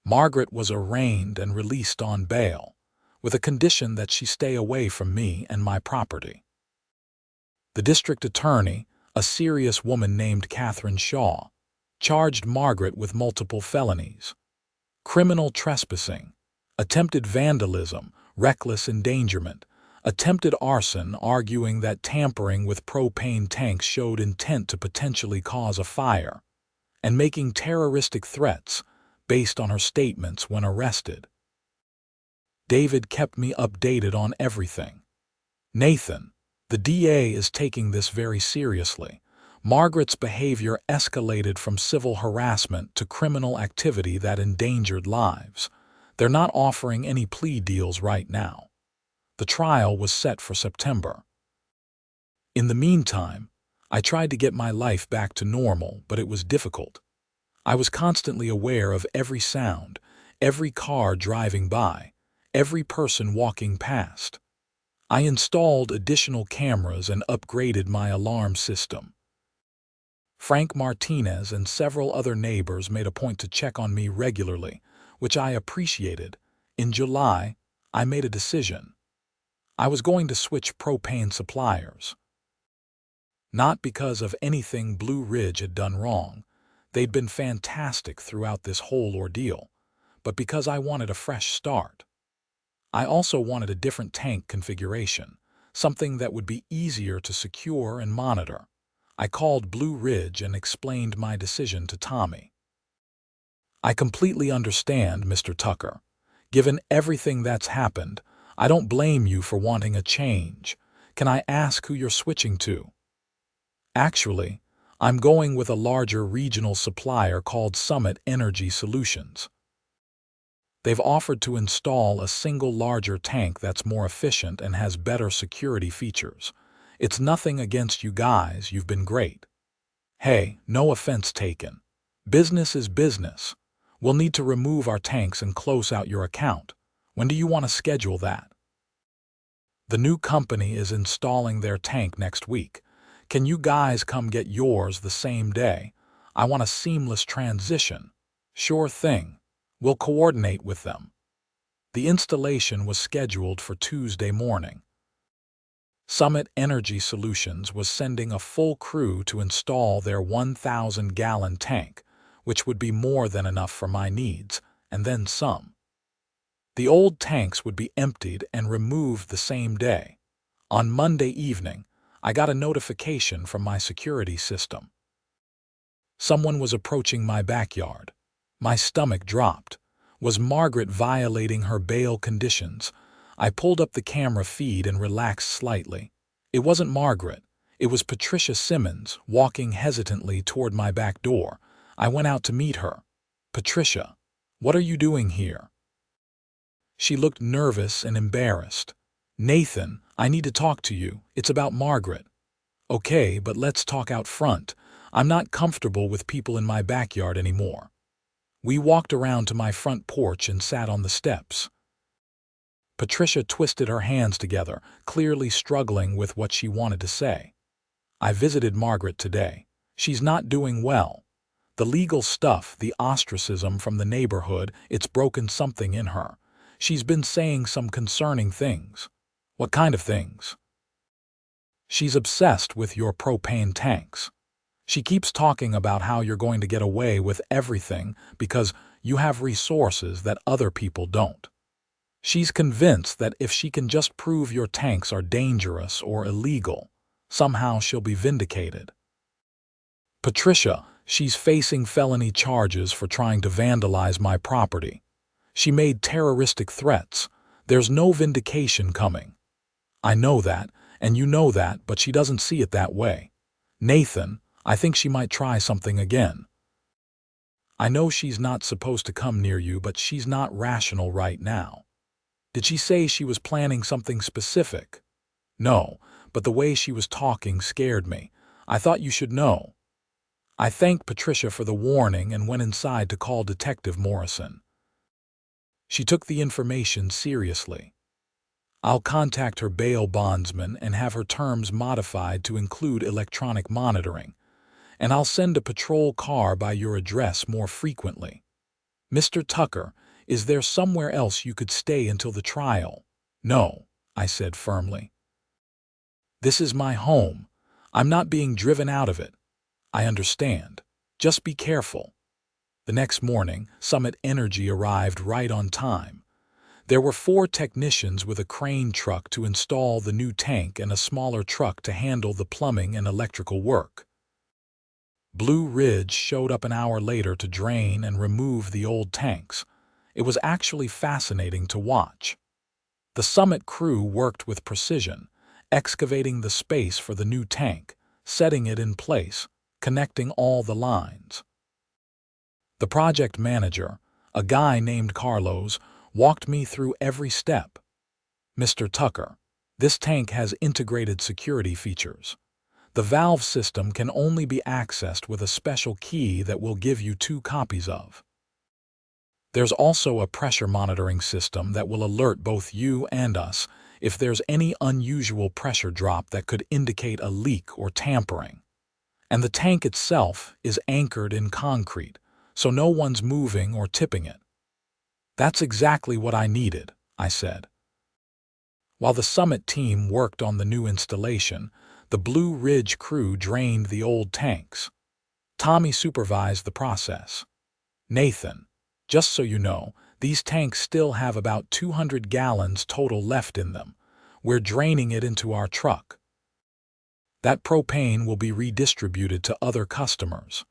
Margaret was arraigned and released on bail, with a condition that she stay away from me and my property. The district attorney, a serious woman named Catherine Shaw, charged Margaret with multiple felonies: criminal trespassing, attempted vandalism, reckless endangerment, attempted arson, arguing that tampering with propane tanks showed intent to potentially cause a fire, and making terroristic threats based on her statements when arrested. David kept me updated on everything. Nathan, the DA, is taking this very seriously. Margaret's behavior escalated from civil harassment to criminal activity that endangered lives. They're not offering any plea deals right now. The trial was set for September. In the meantime, I tried to get my life back to normal, but it was difficult. I was constantly aware of every sound, every car driving by, every person walking past. I installed additional cameras and upgraded my alarm system. Frank Martinez and several other neighbors made a point to check on me regularly, which I appreciated. In July, I made a decision. I was going to switch propane suppliers. Not because of anything Blue Ridge had done wrong. They'd been fantastic throughout this whole ordeal, but because I wanted a fresh start. I also wanted a different tank configuration, something that would be easier to secure and monitor. I called Blue Ridge and explained my decision to Tommy. "I completely understand, Mr. Tucker. Given everything that's happened, I don't blame you for wanting a change. Can I ask who you're switching to?" "Actually, I'm going with a larger regional supplier called Summit Energy Solutions. They've offered to install a single larger tank that's more efficient and has better security features. It's nothing against you guys, you've been great. Hey, no offense taken. Business is business. We'll need to remove our tanks and close out your account. When do you want to schedule that?" "The new company is installing their tank next week. Can you guys come get yours the same day? I want a seamless transition." "Sure thing. We'll coordinate with them." The installation was scheduled for Tuesday morning. Summit Energy Solutions was sending a full crew to install their 1,000-gallon tank, which would be more than enough for my needs, and then some. The old tanks would be emptied and removed the same day. On Monday evening, I got a notification from my security system. Someone was approaching my backyard. My stomach dropped. Was Margaret violating her bail conditions? I pulled up the camera feed and relaxed slightly. It wasn't Margaret. It was Patricia Simmons, walking hesitantly toward my back door. I went out to meet her. "Patricia, what are you doing here?" She looked nervous and embarrassed. "Nathan, I need to talk to you. It's about Margaret." "Okay, but let's talk out front. I'm not comfortable with people in my backyard anymore." We walked around to my front porch and sat on the steps. Patricia twisted her hands together, clearly struggling with what she wanted to say. "I visited Margaret today. She's not doing well. The legal stuff, the ostracism from the neighborhood, it's broken something in her. She's been saying some concerning things." "What kind of things?" "She's obsessed with your propane tanks. She keeps talking about how you're going to get away with everything because you have resources that other people don't. She's convinced that if she can just prove your tanks are dangerous or illegal, somehow she'll be vindicated." "Patricia, she's facing felony charges for trying to vandalize my property. She made terroristic threats. There's no vindication coming." "I know that, and you know that, but she doesn't see it that way. Nathan, I think she might try something again. I know she's not supposed to come near you, but she's not rational right now." "Did she say she was planning something specific?" "No, but the way she was talking scared me. I thought you should know." I thanked Patricia for the warning and went inside to call Detective Morrison. She took the information seriously. "I'll contact her bail bondsman and have her terms modified to include electronic monitoring, and I'll send a patrol car by your address more frequently." "Mr. Tucker, is there somewhere else you could stay until the trial?" "No," I said firmly. "This is my home. I'm not being driven out of it. I understand. Just be careful. The next morning, Summit Energy arrived right on time. There were 4 technicians with a crane truck to install the new tank and a smaller truck to handle the plumbing and electrical work. Blue Ridge showed up an hour later to drain and remove the old tanks. It was actually fascinating to watch. The Summit crew worked with precision, excavating the space for the new tank, setting it in place, connecting all the lines. The project manager, a guy named Carlos, walked me through every step. "Mr. Tucker, this tank has integrated security features. The valve system can only be accessed with a special key that we'll give you 2 copies of. There's also a pressure monitoring system that will alert both you and us if there's any unusual pressure drop that could indicate a leak or tampering. And the tank itself is anchored in concrete, so no one's moving or tipping it." "That's exactly what I needed," I said. While the Summit team worked on the new installation, the Blue Ridge crew drained the old tanks. Tommy supervised the process. "Nathan, just so you know, these tanks still have about 200 gallons total left in them. We're draining it into our truck. That propane will be redistributed to other customers."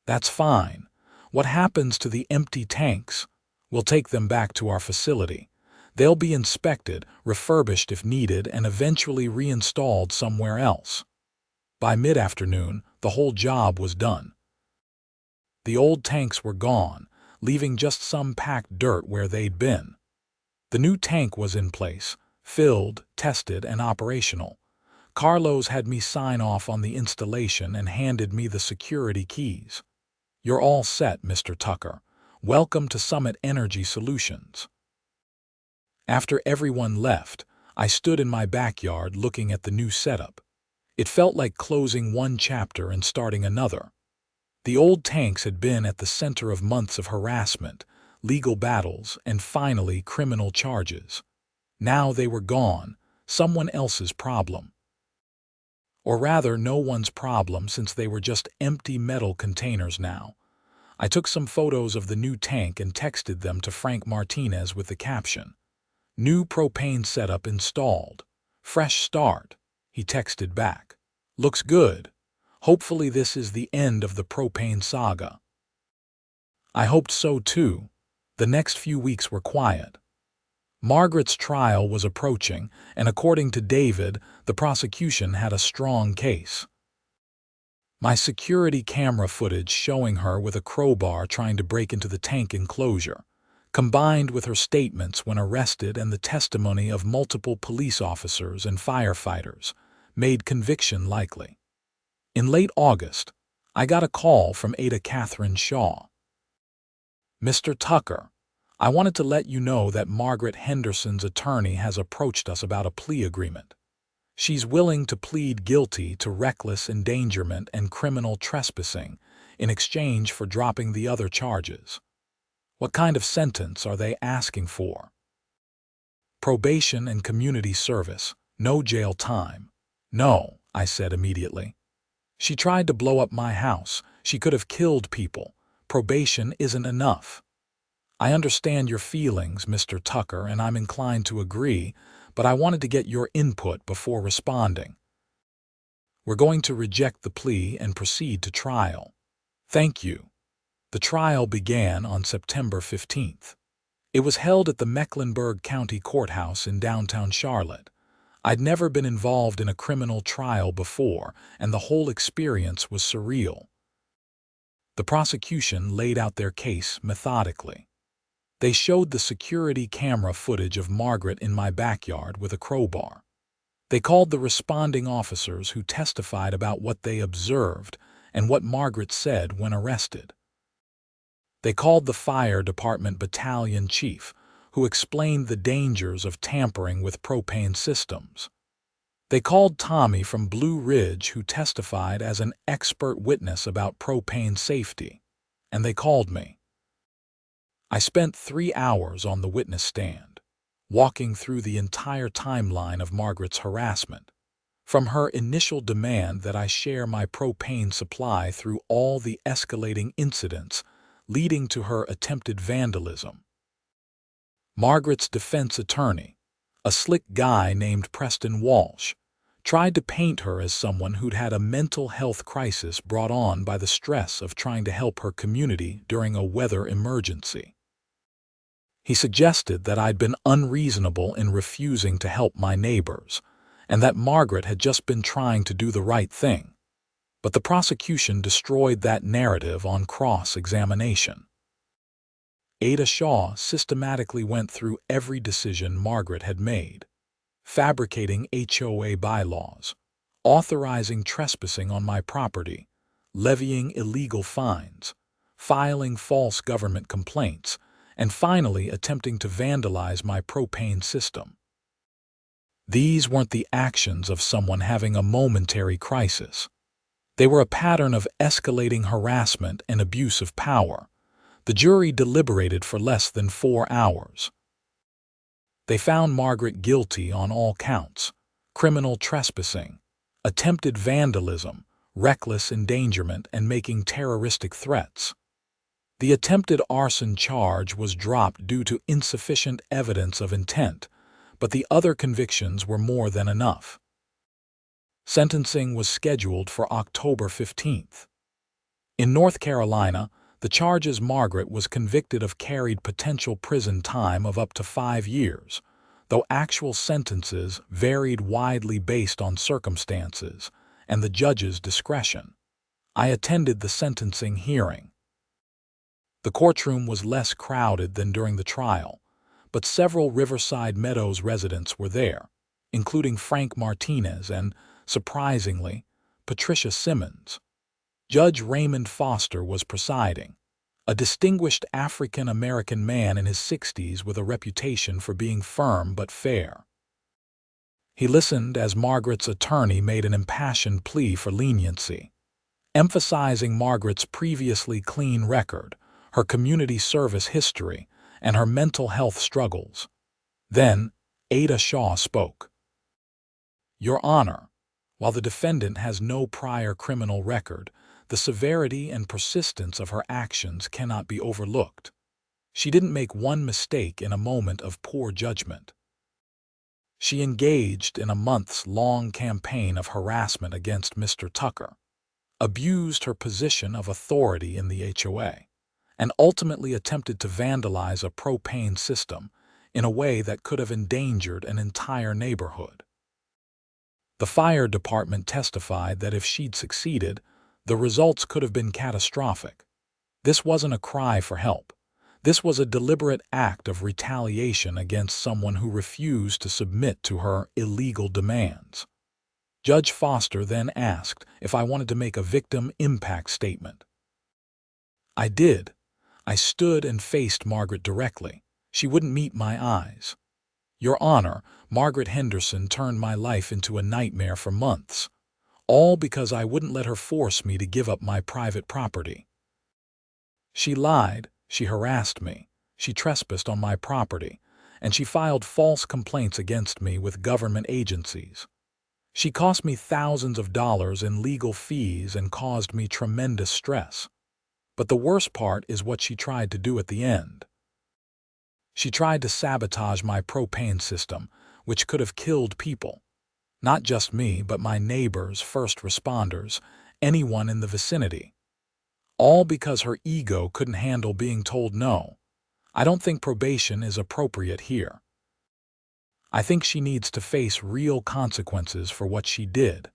"That's fine. What happens to the empty tanks? We'll take them back to our facility. They'll be inspected, refurbished if needed, and eventually reinstalled somewhere else." By mid-afternoon, the whole job was done. The old tanks were gone, leaving just some packed dirt where they'd been. The new tank was in place, filled, tested, and operational. Carlos had me sign off on the installation and handed me the security keys. "You're all set, Mr. Tucker. Welcome to Summit Energy Solutions." After everyone left, I stood in my backyard looking at the new setup. It felt like closing one chapter and starting another. The old tanks had been at the center of months of harassment, legal battles, and finally criminal charges. Now they were gone, someone else's problem. Or rather, no one's problem, since they were just empty metal containers now. I took some photos of the new tank and texted them to Frank Martinez with the caption, "New propane setup installed. Fresh start." He texted back, "Looks good. Hopefully this is the end of the propane saga." I hoped so too. The next few weeks were quiet. Margaret's trial was approaching, and according to David, the prosecution had a strong case. My security camera footage showing her with a crowbar trying to break into the tank enclosure, combined with her statements when arrested and the testimony of multiple police officers and firefighters, made conviction likely. In late August, I got a call from Ada Catherine Shaw. "Mr. Tucker, I wanted to let you know that Margaret Henderson's attorney has approached us about a plea agreement. She's willing to plead guilty to reckless endangerment and criminal trespassing in exchange for dropping the other charges." "What kind of sentence are they asking for?" "Probation and community service, no jail time." "No," I said immediately. "She tried to blow up my house. She could have killed people. Probation isn't enough." "I understand your feelings, Mr. Tucker, and I'm inclined to agree, but I wanted to get your input before responding. We're going to reject the plea and proceed to trial." "Thank you." The trial began on September 15th. It was held at the Mecklenburg County Courthouse in downtown Charlotte. I'd never been involved in a criminal trial before, and the whole experience was surreal. The prosecution laid out their case methodically. They showed the security camera footage of Margaret in my backyard with a crowbar. They called the responding officers who testified about what they observed and what Margaret said when arrested. They called the fire department battalion chief, who explained the dangers of tampering with propane systems. They called Tommy from Blue Ridge, who testified as an expert witness about propane safety. And they called me. I spent 3 hours on the witness stand, walking through the entire timeline of Margaret's harassment, From her initial demand that I share my propane supply through all the escalating incidents leading to her attempted vandalism. Margaret's defense attorney, a slick guy named Preston Walsh, tried to paint her as someone who'd had a mental health crisis brought on by the stress of trying to help her community during a weather emergency. He suggested that I'd been unreasonable in refusing to help my neighbors, and that Margaret had just been trying to do the right thing. But the prosecution destroyed that narrative on cross-examination. Ada Shaw systematically went through every decision Margaret had made, fabricating HOA bylaws, authorizing trespassing on my property, levying illegal fines, filing false government complaints, and finally attempting to vandalize my propane system. These weren't the actions of someone having a momentary crisis. They were a pattern of escalating harassment and abuse of power. The jury deliberated for less than 4 hours. They found Margaret guilty on all counts: criminal trespassing, attempted vandalism, reckless endangerment, and making terroristic threats. The attempted arson charge was dropped due to insufficient evidence of intent, but the other convictions were more than enough. Sentencing was scheduled for October 15th. In North Carolina, the charges Margaret was convicted of carried potential prison time of up to 5 years, though actual sentences varied widely based on circumstances and the judge's discretion. I attended the sentencing hearing. The courtroom was less crowded than during the trial, but several Riverside Meadows residents were there, including Frank Martinez and, surprisingly, Patricia Simmons. Judge Raymond Foster was presiding, a distinguished African-American man in his 60s with a reputation for being firm but fair. He listened as Margaret's attorney made an impassioned plea for leniency, emphasizing Margaret's previously clean record, her community service history, and her mental health struggles. Then, Ada Shaw spoke. "Your Honor, while the defendant has no prior criminal record, the severity and persistence of her actions cannot be overlooked. She didn't make one mistake in a moment of poor judgment. She engaged in a months-long campaign of harassment against Mr. Tucker, abused her position of authority in the HOA, and ultimately attempted to vandalize a propane system in a way that could have endangered an entire neighborhood. The fire department testified that if she'd succeeded, the results could have been catastrophic. This wasn't a cry for help. This was a deliberate act of retaliation against someone who refused to submit to her illegal demands." Judge Foster then asked if I wanted to make a victim impact statement. I did. I stood and faced Margaret directly. She wouldn't meet my eyes. "Your Honor, Margaret Henderson turned my life into a nightmare for months, all because I wouldn't let her force me to give up my private property. She lied, she harassed me, she trespassed on my property, and she filed false complaints against me with government agencies. She cost me thousands of dollars in legal fees and caused me tremendous stress. But the worst part is what she tried to do at the end. She tried to sabotage my propane system, which could have killed people. Not just me, but my neighbors, first responders, anyone in the vicinity. All because her ego couldn't handle being told no. I don't think probation is appropriate here. I think she needs to face real consequences for what she did."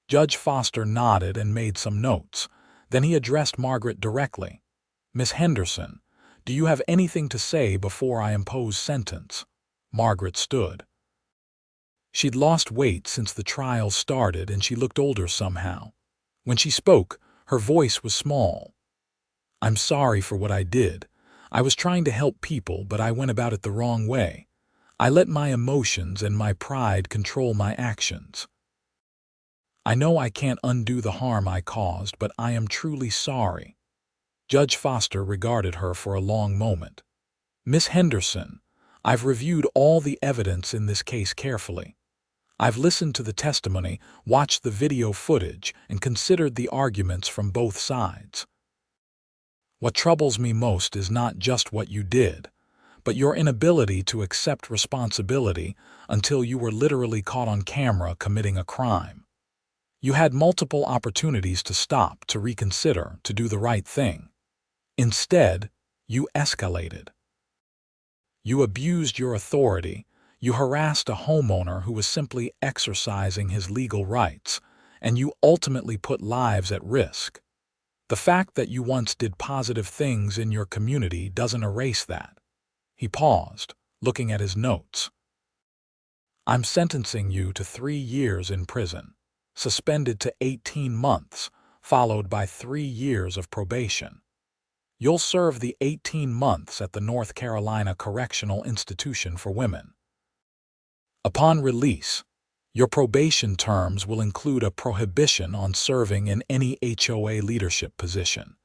Judge Foster nodded and made some notes. Then he addressed Margaret directly. "Miss Henderson, do you have anything to say before I impose sentence?" Margaret stood. She'd lost weight since the trial started and she looked older somehow. When she spoke, her voice was small. "I'm sorry for what I did. I was trying to help people, but I went about it the wrong way. I let my emotions and my pride control my actions. I know I can't undo the harm I caused, but I am truly sorry." Judge Foster regarded her for a long moment. "Miss Henderson, I've reviewed all the evidence in this case carefully. I've listened to the testimony, watched the video footage, and considered the arguments from both sides. What troubles me most is not just what you did, but your inability to accept responsibility until you were literally caught on camera committing a crime. You had multiple opportunities to stop, to reconsider, to do the right thing. Instead, you escalated. You abused your authority, you harassed a homeowner who was simply exercising his legal rights, and you ultimately put lives at risk. The fact that you once did positive things in your community doesn't erase that. He paused, looking at his notes. I'm sentencing you to 3 years in prison, suspended to 18 months, followed by 3 years of probation. You'll serve the 18 months at the North Carolina Correctional Institution for Women. Upon release, your probation terms will include a prohibition on serving in any HOA leadership position,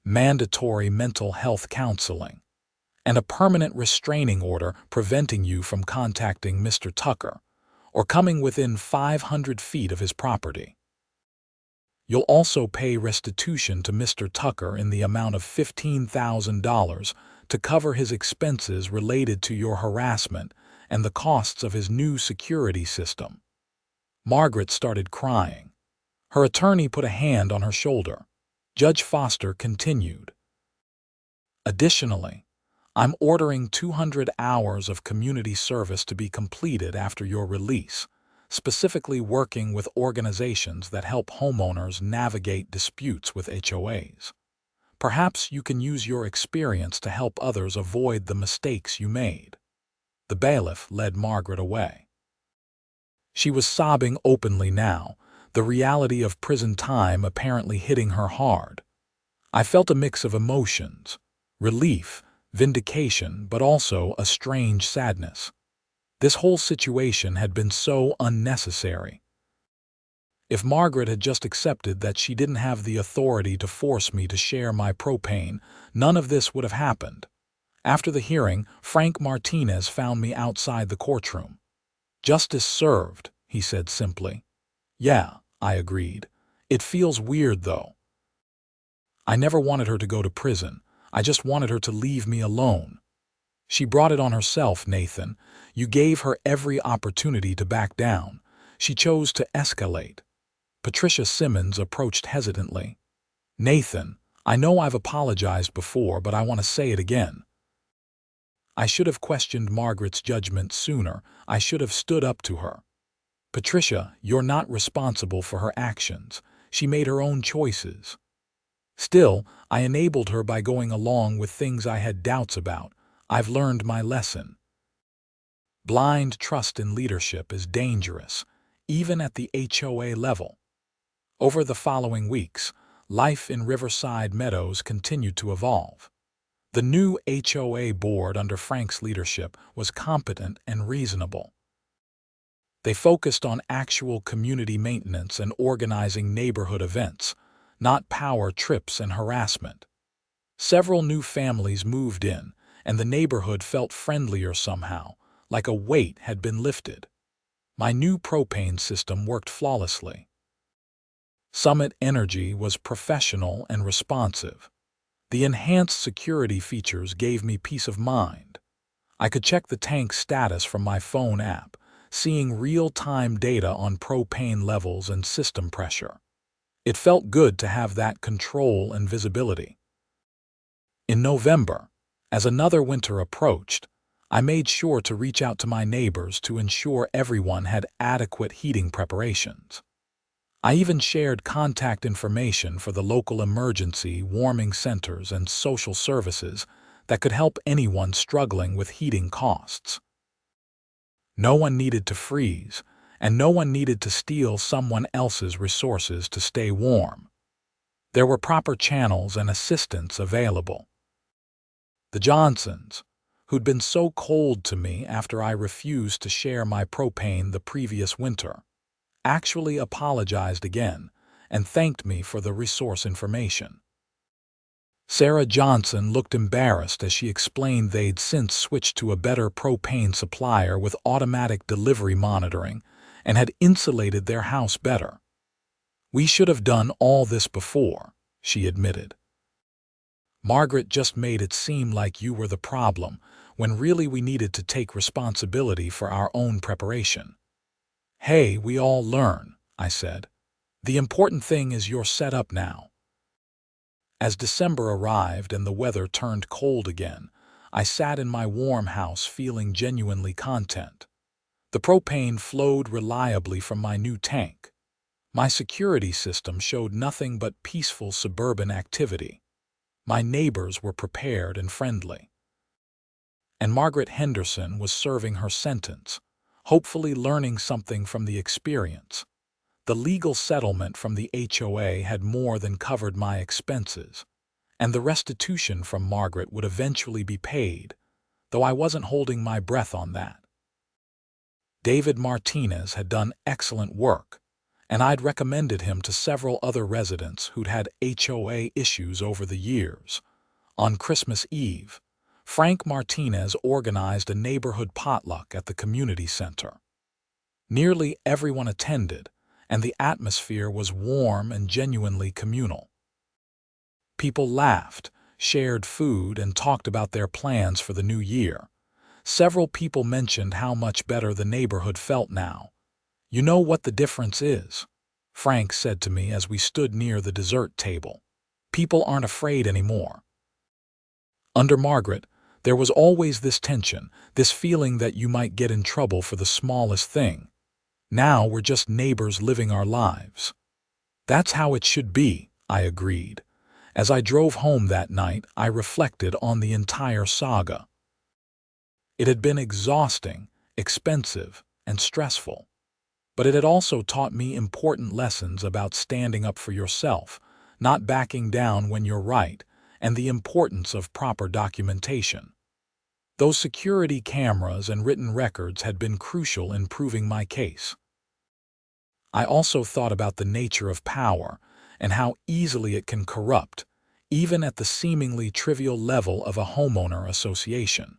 mandatory mental health counseling, and a permanent restraining order preventing you from contacting Mr. Tucker or coming within 500 feet of his property. You'll also pay restitution to Mr. Tucker in the amount of $15,000 to cover his expenses related to your harassment and the costs of his new security system. Margaret started crying. Her attorney put a hand on her shoulder. Judge Foster continued. Additionally, I'm ordering 200 hours of community service to be completed after your release, specifically working with organizations that help homeowners navigate disputes with HOAs. Perhaps you can use your experience to help others avoid the mistakes you made. The bailiff led Margaret away. She was sobbing openly now, the reality of prison time apparently hitting her hard. I felt a mix of emotions, relief, vindication, but also a strange sadness. This whole situation had been so unnecessary. If Margaret had just accepted that she didn't have the authority to force me to share my propane, none of this would have happened. After the hearing, Frank Martinez found me outside the courtroom. "Justice served," he said simply. "Yeah," I agreed. "It feels weird, though. I never wanted her to go to prison. I just wanted her to leave me alone." "She brought it on herself, Nathan. You gave her every opportunity to back down. She chose to escalate." Patricia Simmons approached hesitantly. "Nathan, I know I've apologized before, but I want to say it again. I should have questioned Margaret's judgment sooner. I should have stood up to her." "Patricia, you're not responsible for her actions. She made her own choices." "Still, I enabled her by going along with things I had doubts about. I've learned my lesson." Blind trust in leadership is dangerous, even at the HOA level. Over the following weeks, life in Riverside Meadows continued to evolve. The new HOA board under Frank's leadership was competent and reasonable. They focused on actual community maintenance and organizing neighborhood events, not power trips and harassment. Several new families moved in, and the neighborhood felt friendlier somehow, like a weight had been lifted. My new propane system worked flawlessly. Summit Energy was professional and responsive. The enhanced security features gave me peace of mind. I could check the tank status from my phone app, seeing real-time data on propane levels and system pressure. It felt good to have that control and visibility. In November, as another winter approached, I made sure to reach out to my neighbors to ensure everyone had adequate heating preparations. I even shared contact information for the local emergency warming centers and social services that could help anyone struggling with heating costs. No one needed to freeze, and no one needed to steal someone else's resources to stay warm. There were proper channels and assistance available. The Johnsons, who'd been so cold to me after I refused to share my propane the previous winter, actually apologized again and thanked me for the resource information. Sarah Johnson looked embarrassed as she explained they'd since switched to a better propane supplier with automatic delivery monitoring and had insulated their house better. "We should have done all this before," she admitted. "Margaret just made it seem like you were the problem, when really we needed to take responsibility for our own preparation." "Hey, we all learn," I said. "The important thing is you're set up now." As December arrived and the weather turned cold again, I sat in my warm house feeling genuinely content. The propane flowed reliably from my new tank. My security system showed nothing but peaceful suburban activity. My neighbors were prepared and friendly. And Margaret Henderson was serving her sentence, hopefully learning something from the experience. The legal settlement from the HOA had more than covered my expenses, and the restitution from Margaret would eventually be paid, though I wasn't holding my breath on that. David Martinez had done excellent work, and I'd recommended him to several other residents who'd had HOA issues over the years. On Christmas Eve, Frank Martinez organized a neighborhood potluck at the community center. Nearly everyone attended, and the atmosphere was warm and genuinely communal. People laughed, shared food, and talked about their plans for the new year. Several people mentioned how much better the neighborhood felt now. "You know what the difference is?" Frank said to me as we stood near the dessert table. "People aren't afraid anymore." Under Margaret, there was always this tension, this feeling that you might get in trouble for the smallest thing. Now we're just neighbors living our lives. "That's how it should be," I agreed. As I drove home that night, I reflected on the entire saga. It had been exhausting, expensive, and stressful. But it had also taught me important lessons about standing up for yourself, not backing down when you're right, and the importance of proper documentation. Those security cameras and written records had been crucial in proving my case. I also thought about the nature of power and how easily it can corrupt, even at the seemingly trivial level of a homeowner association.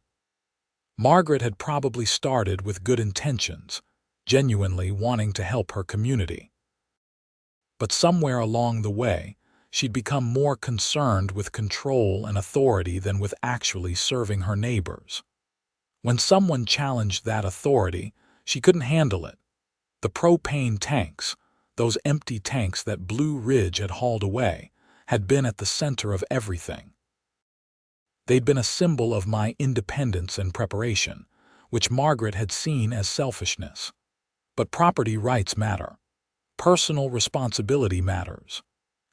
Margaret had probably started with good intentions, genuinely wanting to help her community. But somewhere along the way, she'd become more concerned with control and authority than with actually serving her neighbors. When someone challenged that authority, she couldn't handle it. The propane tanks, those empty tanks that Blue Ridge had hauled away, had been at the center of everything. They'd been a symbol of my independence and preparation, which Margaret had seen as selfishness. But property rights matter. Personal responsibility matters.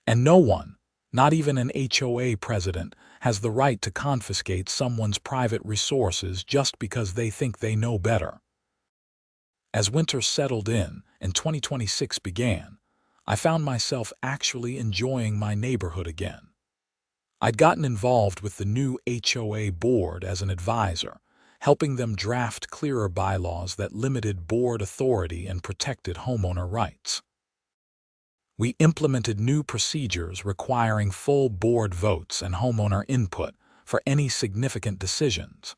And no one, not even an HOA president, has the right to confiscate someone's private resources just because they think they know better. As winter settled in and 2026 began, I found myself actually enjoying my neighborhood again. I'd gotten involved with the new HOA board as an advisor, helping them draft clearer bylaws that limited board authority and protected homeowner rights. We implemented new procedures requiring full board votes and homeowner input for any significant decisions.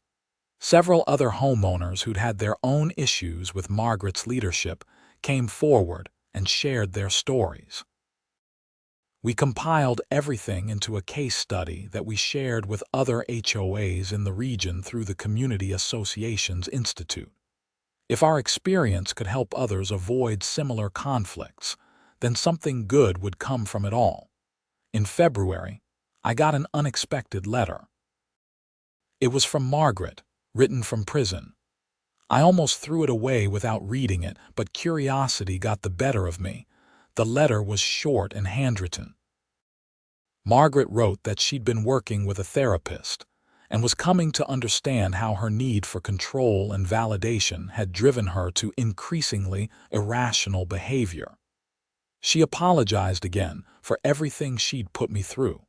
Several other homeowners who'd had their own issues with Margaret's leadership came forward and shared their stories. We compiled everything into a case study that we shared with other HOAs in the region through the Community Associations Institute. If our experience could help others avoid similar conflicts, then something good would come from it all. In February, I got an unexpected letter. It was from Margaret, written from prison. I almost threw it away without reading it, but curiosity got the better of me. The letter was short and handwritten. Margaret wrote that she'd been working with a therapist and was coming to understand how her need for control and validation had driven her to increasingly irrational behavior. She apologized again for everything she'd put me through.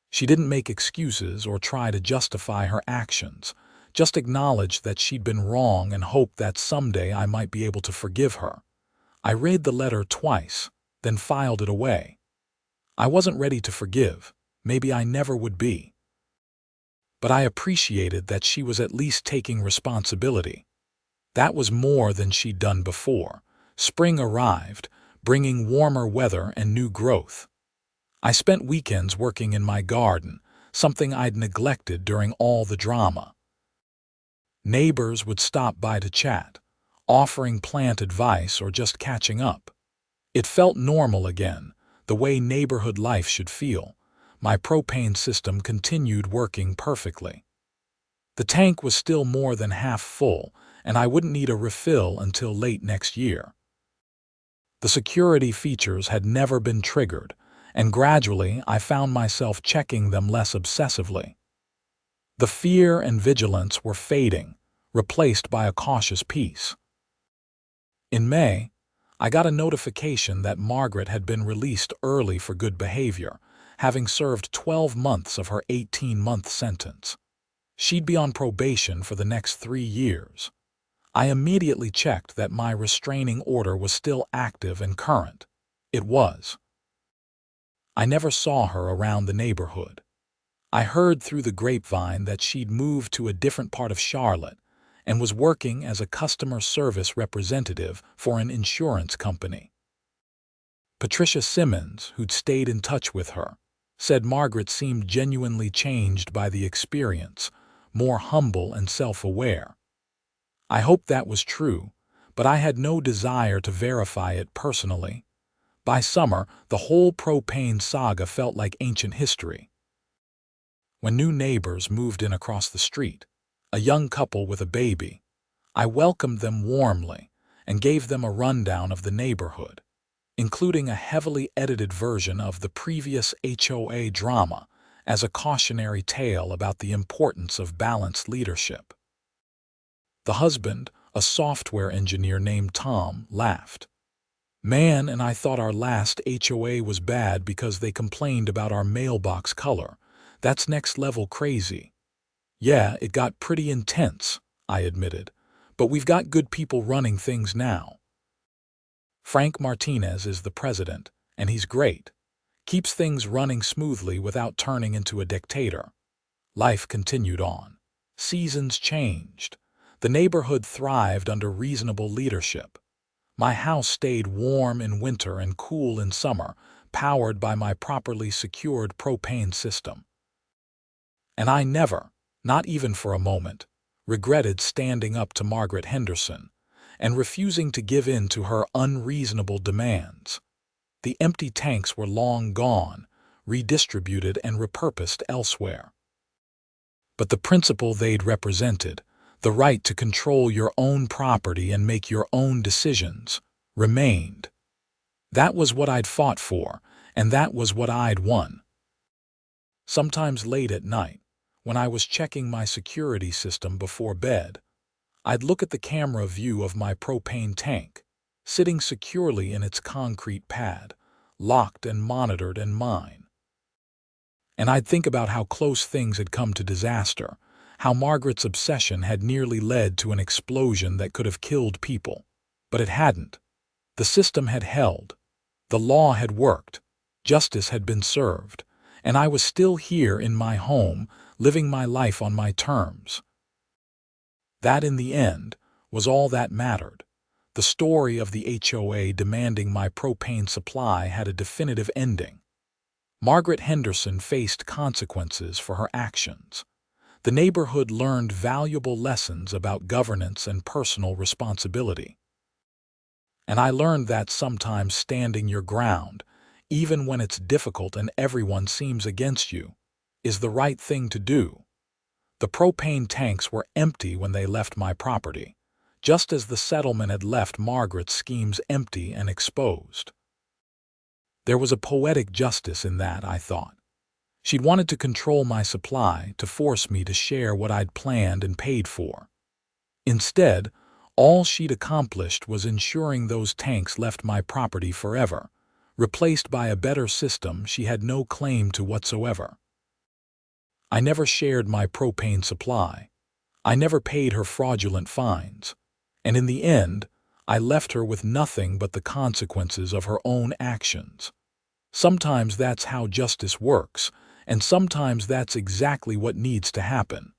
She didn't make excuses or try to justify her actions, just acknowledged that she'd been wrong and hoped that someday I might be able to forgive her. I read the letter twice, then filed it away. I wasn't ready to forgive, maybe I never would be. But I appreciated that she was at least taking responsibility. That was more than she'd done before. Spring arrived, bringing warmer weather and new growth. I spent weekends working in my garden, something I'd neglected during all the drama. Neighbors would stop by to chat, offering plant advice or just catching up. It felt normal again, the way neighborhood life should feel. My propane system continued working perfectly. The tank was still more than half full, and I wouldn't need a refill until late next year. The security features had never been triggered, and gradually I found myself checking them less obsessively. The fear and vigilance were fading, replaced by a cautious peace. In May, I got a notification that Margaret had been released early for good behavior, having served 12 months of her 18-month sentence. She'd be on probation for the next 3 years. I immediately checked that my restraining order was still active and current. It was. I never saw her around the neighborhood. I heard through the grapevine that she'd moved to a different part of Charlotte and was working as a customer service representative for an insurance company. Patricia Simmons, who'd stayed in touch with her, said Margaret seemed genuinely changed by the experience, more humble and self-aware. I hoped that was true, but I had no desire to verify it personally. By summer, the whole propane saga felt like ancient history. When new neighbors moved in across the street, a young couple with a baby, I welcomed them warmly and gave them a rundown of the neighborhood, including a heavily edited version of the previous HOA drama as a cautionary tale about the importance of balanced leadership. The husband, a software engineer named Tom, laughed. "Man, and I thought our last HOA was bad because they complained about our mailbox color. That's next level crazy." "Yeah, it got pretty intense," I admitted, "but we've got good people running things now. Frank Martinez is the president, and he's great. Keeps things running smoothly without turning into a dictator." Life continued on. Seasons changed. The neighborhood thrived under reasonable leadership. My house stayed warm in winter and cool in summer, powered by my properly secured propane system. And I never, not even for a moment, regretted standing up to Margaret Henderson and refusing to give in to her unreasonable demands. The empty tanks were long gone, redistributed and repurposed elsewhere. But the principle they'd represented, the right to control your own property and make your own decisions, remained. That was what I'd fought for, and that was what I'd won. Sometimes late at night, when I was checking my security system before bed, I'd look at the camera view of my propane tank, sitting securely in its concrete pad, locked and monitored and mine. And I'd think about how close things had come to disaster, how Margaret's obsession had nearly led to an explosion that could have killed people. But it hadn't. The system had held. The law had worked. Justice had been served. And I was still here in my home, living my life on my terms. That, in the end, was all that mattered. The story of the HOA demanding my propane supply had a definitive ending. Margaret Henderson faced consequences for her actions. The neighborhood learned valuable lessons about governance and personal responsibility. And I learned that sometimes standing your ground, even when it's difficult and everyone seems against you, is the right thing to do. The propane tanks were empty when they left my property, just as the settlement had left Margaret's schemes empty and exposed. There was a poetic justice in that, I thought. She'd wanted to control my supply, to force me to share what I'd planned and paid for. Instead, all she'd accomplished was ensuring those tanks left my property forever, replaced by a better system she had no claim to whatsoever. I never shared my propane supply. I never paid her fraudulent fines. And in the end, I left her with nothing but the consequences of her own actions. Sometimes that's how justice works, and sometimes that's exactly what needs to happen.